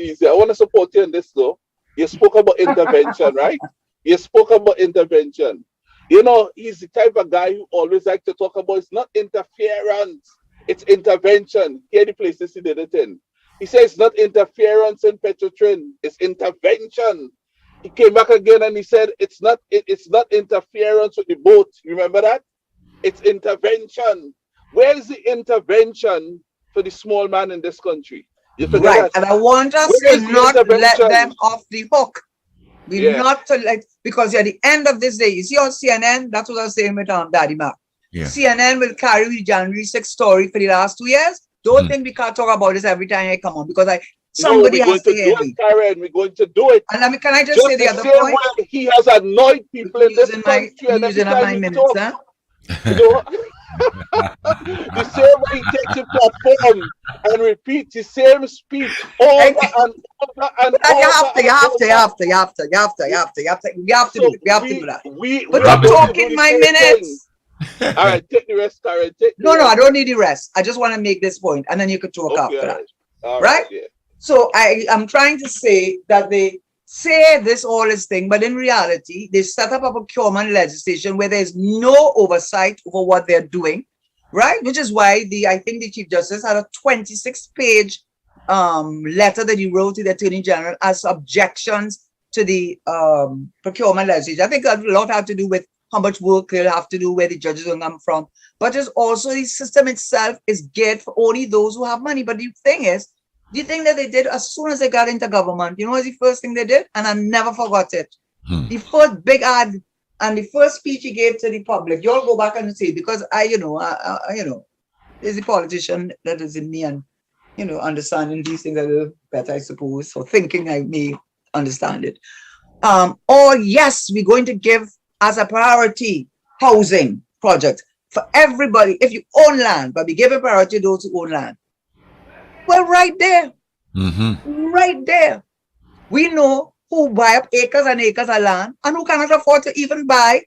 easy. I want to support you in this, though. You spoke about intervention, right? You spoke about intervention. You know, he's the type of guy who always likes to talk about, it's not interference, it's intervention. Here are the places he did it in. He said it's not interference in Petrotrin, it's intervention. He came back again and he said it's not interference with the boat. Remember that? It's intervention. Where is the intervention for the small man in this country? You forget Right. that. And I want us Where to is the not let intervention? them off the hook. We Yeah. not to let, because at the end of this day, you see on CNN, that's what I was saying with Daddy Mark. Yeah. CNN will carry the January 6th story for the last 2 years. Don't think we can't talk about this every time I come on, because somebody we're has going to to do hear it, me. Karen. We're going to do it. And can I just Just say the the other same point? way he has annoyed people in this Using country, and every using up time my he minutes, talks, huh? you know, the same way he takes a platform and repeats the same speech over and over and But you over have to, you and have to, you over. have to, you have to, you have to, you have to, you have to, you have to do So it. We have to do that. we But are I'm Robert. going to do talking the my same thing. minutes. All right, take the rest, Karen. Take the No, rest. I don't need the rest. I just want to make this point, and then you could talk Okay, after all that. right. All Right? right, yeah. So I'm trying to say that they say all this thing, but in reality, they set up a procurement legislation where there's no oversight over what they're doing, right? Which is why I think the Chief Justice had a 26-page letter that he wrote to the Attorney General as objections to the procurement legislation. I think a lot had to do with how much work they'll have to do, where the judges will come from. But it's also the system itself is geared for only those who have money. But the thing is, the thing that they did as soon as they got into government, you know what's the first thing they did? And I never forgot it. The first big ad and the first speech he gave to the public, you all go back and see, because I there's a politician that is in me, and, understanding these things a little better, I suppose, or thinking I may understand it. Or yes, we're going to give as a priority housing project for everybody. If you own land, but we give a priority to those who own land. Well, right there, right there, we know who buy up acres and acres of land and who cannot afford to even buy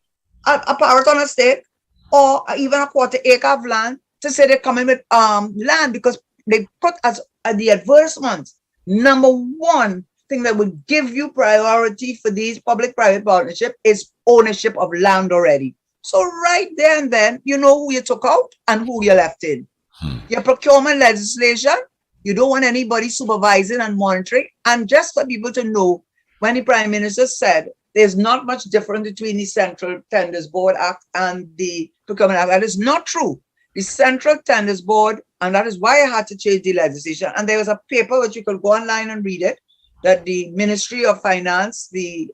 a part on a stake or even a quarter acre of land to say they're coming with land, because they put as the advertisements, number one thing that would give you priority for these public-private partnership is ownership of land already. So right there and then, you know who you took out and who you left in. Your procurement legislation, you don't want anybody supervising and monitoring. And just for people to know, when the Prime Minister said there's not much difference between the Central Tenders Board Act and the Procurement Act, that is not true. The Central Tenders Board, and that is why I had to change the legislation. And there was a paper which you could go online and read it, that the Ministry of Finance, in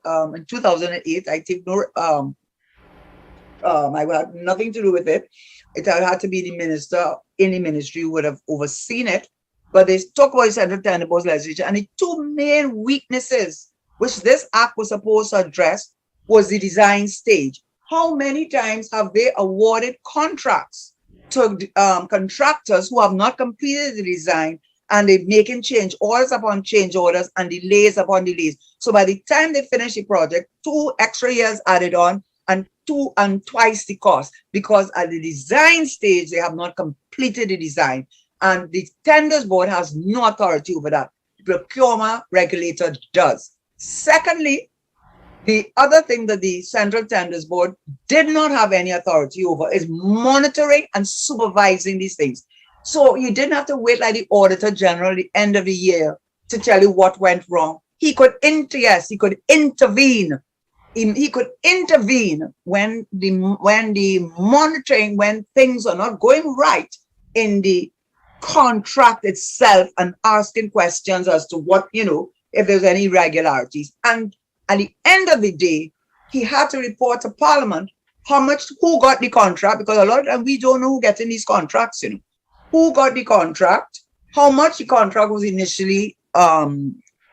2008, I think, I had nothing to do with it. It had to be the minister in the ministry who would have overseen it. But they talk about the Central Tender Board legislation, and the two main weaknesses which this act was supposed to address was the design stage. How many times have they awarded contracts to contractors who have not completed the design, and they're making change orders upon change orders and delays upon delays? So by the time they finish the project, 2 extra years added on, and twice the cost, because at the design stage, they have not completed the design. And the Tenders Board has no authority over that. The procurement regulator does. Secondly, the other thing that the Central Tenders Board did not have any authority over is monitoring and supervising these things. So you didn't have to wait like the Auditor General at the end of the year to tell you what went wrong. He could he could intervene. He could intervene when the monitoring, when things are not going right in the contract itself, and asking questions as to what, if there's any irregularities. And at the end of the day, he had to report to Parliament who got the contract, because a lot of them we don't know who gets in these contracts, who got the contract, how much the contract was initially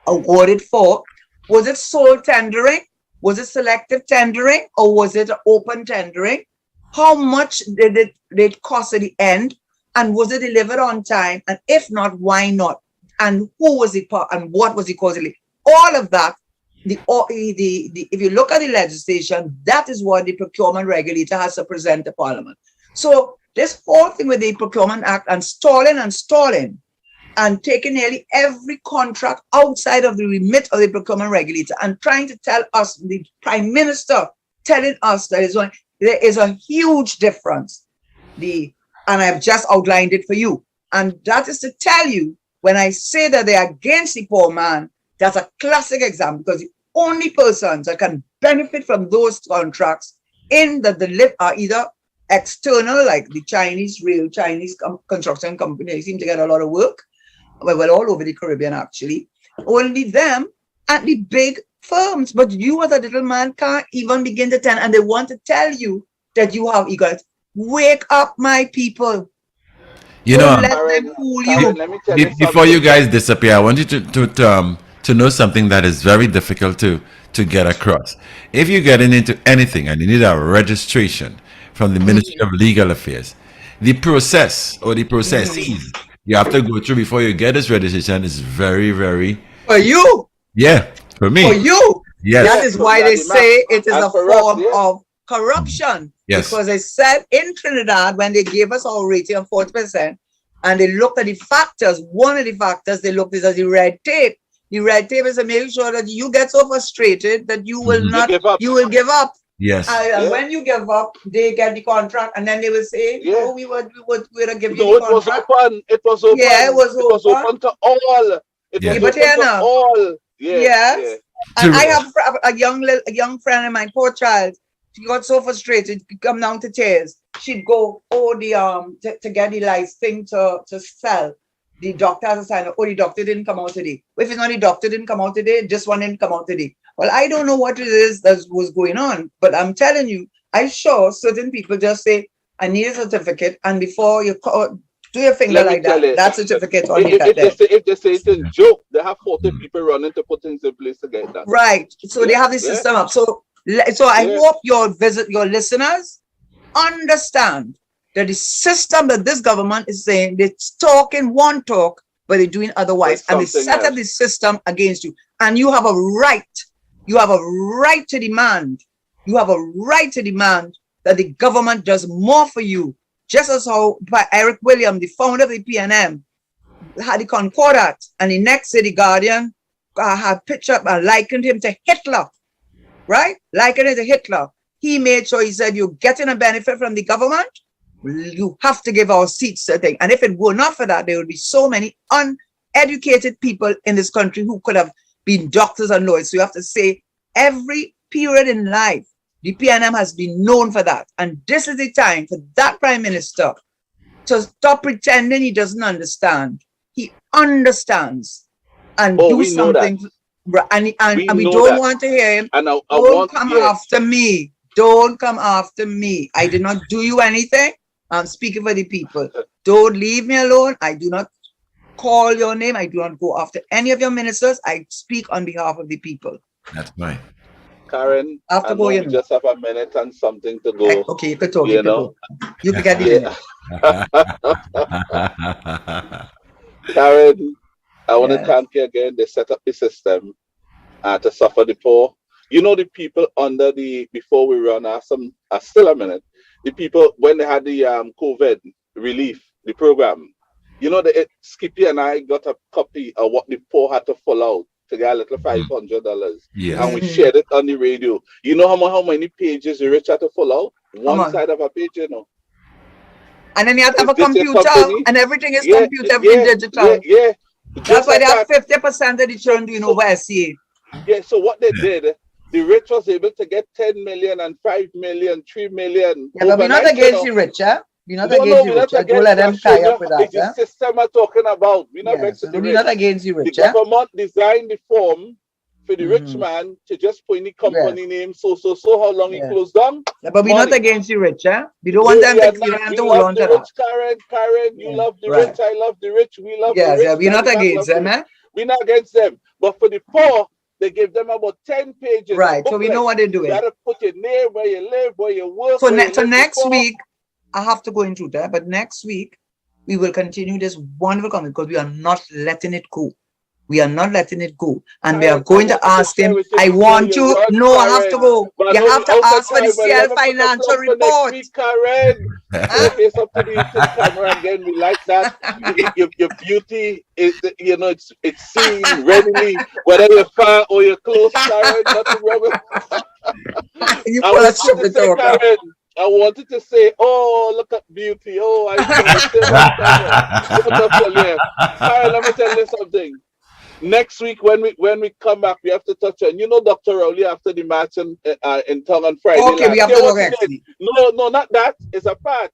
awarded for. Was it sole tendering? Was it selective tendering, or was it open tendering? How much did it cost at the end? And was it delivered on time? And if not, why not? And who was it, and what was the cause? All of that, if you look at the legislation, that is what the procurement regulator has to present to Parliament. So this whole thing with the Procurement Act and stalling, and taking nearly every contract outside of the remit of the procurement regulator, and trying to tell us, the Prime Minister telling us that there is a huge difference. And I've just outlined it for you. And that is to tell you when I say that they're against the poor man, that's a classic example, because the only persons that can benefit from those contracts in the live are either external, like the real Chinese construction company. They seem to get a lot of work. Well, all over the Caribbean, actually. Only them and the big firms. But you as a little man can't even begin to tell, and they want to tell you that you have ego. Wake up, my people. You Don't know, let them fool you. Let me tell you before you something. guys disappear, I want you to know something that is very difficult to get across. If you're getting into anything and you need a registration from the Ministry of Legal Affairs, the process or the processes you have to go through before you get this registration is very, very, For you. yeah, for me. For you. Yes. That is why they say it is And a for us, form yeah. of corruption. Yes. Because they said in Trinidad, when they gave us our rating of 40%, and they looked at the factors, one of the factors they looked at is the red tape. The red tape is to make sure that you get so frustrated that you will not, you will give up. Yes. And when you give up, they get the contract, and then they will say, Yeah. "Oh, we would give you No, the it was contract." open. It was open. Yeah, it was open to all. It Yeah. was But open yeah, to now. all. Yeah. Yes. Yeah. And I have a young friend of mine, poor child. She got so frustrated, she'd come down to tears. She'd go, to get the license thing to sell. The doctor has a sign up, the doctor didn't come out today. If it's not the doctor didn't come out today, just one didn't come out today. Well, I don't know what it is that was going on, but I'm telling you, I saw certain people just say, I need a certificate, and before you do your finger like that certificate on it. If they say it's a joke, they have 40 people running to put things in place to get that. Right. So they have the system up. So I hope your listeners understand that the system that this government is saying, they're talking one talk, but they're doing otherwise. And they set up the system against you. And you have a right. You have a right to demand. You have a right to demand that the government does more for you. Just as how by Eric Williams, the founder of the PNM, had the Concordat, and the next day the Guardian had picture and likened him to Hitler. Right? Likened him to Hitler. He made sure, he said, you're getting a benefit from the government, you have to give our seats to thing. And if it were not for that, there would be so many uneducated people in this country who could have been doctors and lawyers. So you have to say, every period in life, the PNM has been known for that. And this is the time for that Prime Minister to stop pretending he doesn't understand. He understands and do something. And we don't want to hear him. And don't come after me. Don't come after me. I did not do you anything. I'm speaking for the people. Don't leave me alone. I do not call your name. I do not go after any of your ministers. I speak on behalf of the people. That's mine. Karen, we just have a minute and something to go. Okay, you could talk. You can get the Karen, I want to thank you again. They set up the system to suffer the poor. You know, the people under before we run, still a minute, the people, when they had the COVID relief, the program, you know, Skippy and I got a copy of what the poor had to fill out to get a little $500. Yes. And we shared it on the radio. You know how many pages the rich had to fill out? One side of a page, you know. And then you have to have a computer, and everything is computer, digital. Yeah. That's why they have 50% of the children doing over SCA. Yeah, so what they did, the rich was able to get 10 million and 5 million, 3 million. Yeah, but we're not against the rich, huh? We're not against the rich. Don't let them tie up with that. It's the system I'm talking about. We're not against the rich. We're not against the rich. The government designed the form for the rich man to just put in the company name, so how long he closed down. Yeah, but we're not against the rich, huh? We don't want them to hold on to that. Karen, you love the rich, I love the rich, we love the rich. Yeah, we're not against them, huh? We're not against them. But for the poor, they give them about 10 pages. Right, so we know what they're doing. You gotta put your name, where you live, where you work. So next week, I have to go into that, but next week, we will continue this wonderful comment because we are not letting it go. We are not letting it go. And we are going to ask him, I want you, no, I have to go. You have to ask for the CL financial report. Karen, face up to the camera again. We like that. Your beauty is, it's seen readily, whether you're far or you're close, Karen. Nothing wrong with you pull a stupid talk. I wanted to say, oh, look at beauty. Oh, I saw it. Karen, let me tell you something. Next week when we come back, we have to touch on. You know, Dr. Rowley after the match in town on Friday. Okay, we have to look next week. No, not that. It's a fact.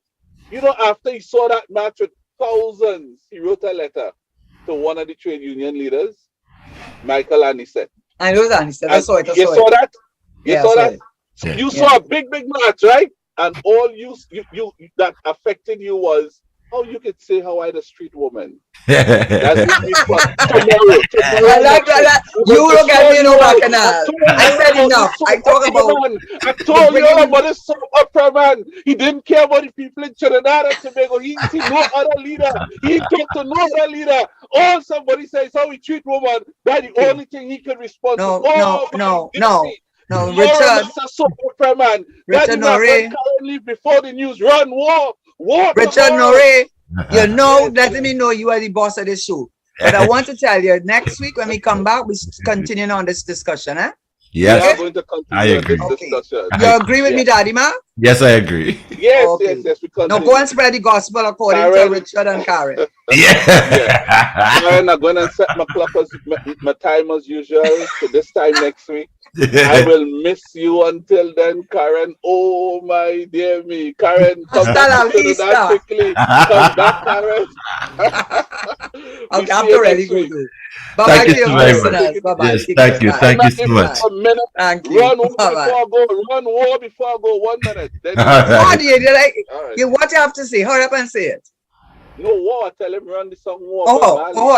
You know, after he saw that match with thousands, he wrote a letter to one of the trade union leaders, Michael Anisette. I know that. I saw it. You saw that? You Yeah, saw that? it. So you saw a big match, right? And all you that affected you was how you could say how I the street woman. That's tomorrow. I like that. You look at me no bacchanal. I said enough. I talk about. I told you all about this opera man. He didn't care about the people in Trinidad and Tobago. He see no other leader. He talked to no other leader. All somebody says how he treat woman. That's the only thing he could respond to. No, Richard. Richard Noray. Currently before the news, run war. Richard Noray, you know, letting me know you are the boss of this show. But I want to tell you, next week when we come back, we continue on this discussion, eh? Yes, we are going to continue I agree. this discussion. You agree with me, Daddy Ma? Yes, I agree. Yes, Okay. yes, we continue. Now go and spread the gospel according to Richard and Karen. Yeah. Karen, I'm going to set my clock as my time as usual to this time next week. I will miss you until then, Karen. Oh my dear me, Karen, come back to that quickly. Come back, Karen. Okay, I'm already good. Bye bye to your listeners. Bye bye. Yes, thank you so much. Thank you. Run war before I go. 1 minute. Then What do you what you have to say? Hurry up and say it. No war. Tell him run the song war.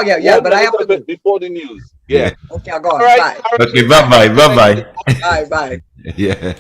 Yeah, but I have to bit before the news. Yeah. Okay, I'll go on. All right. Bye. Okay, bye. Bye. Yeah.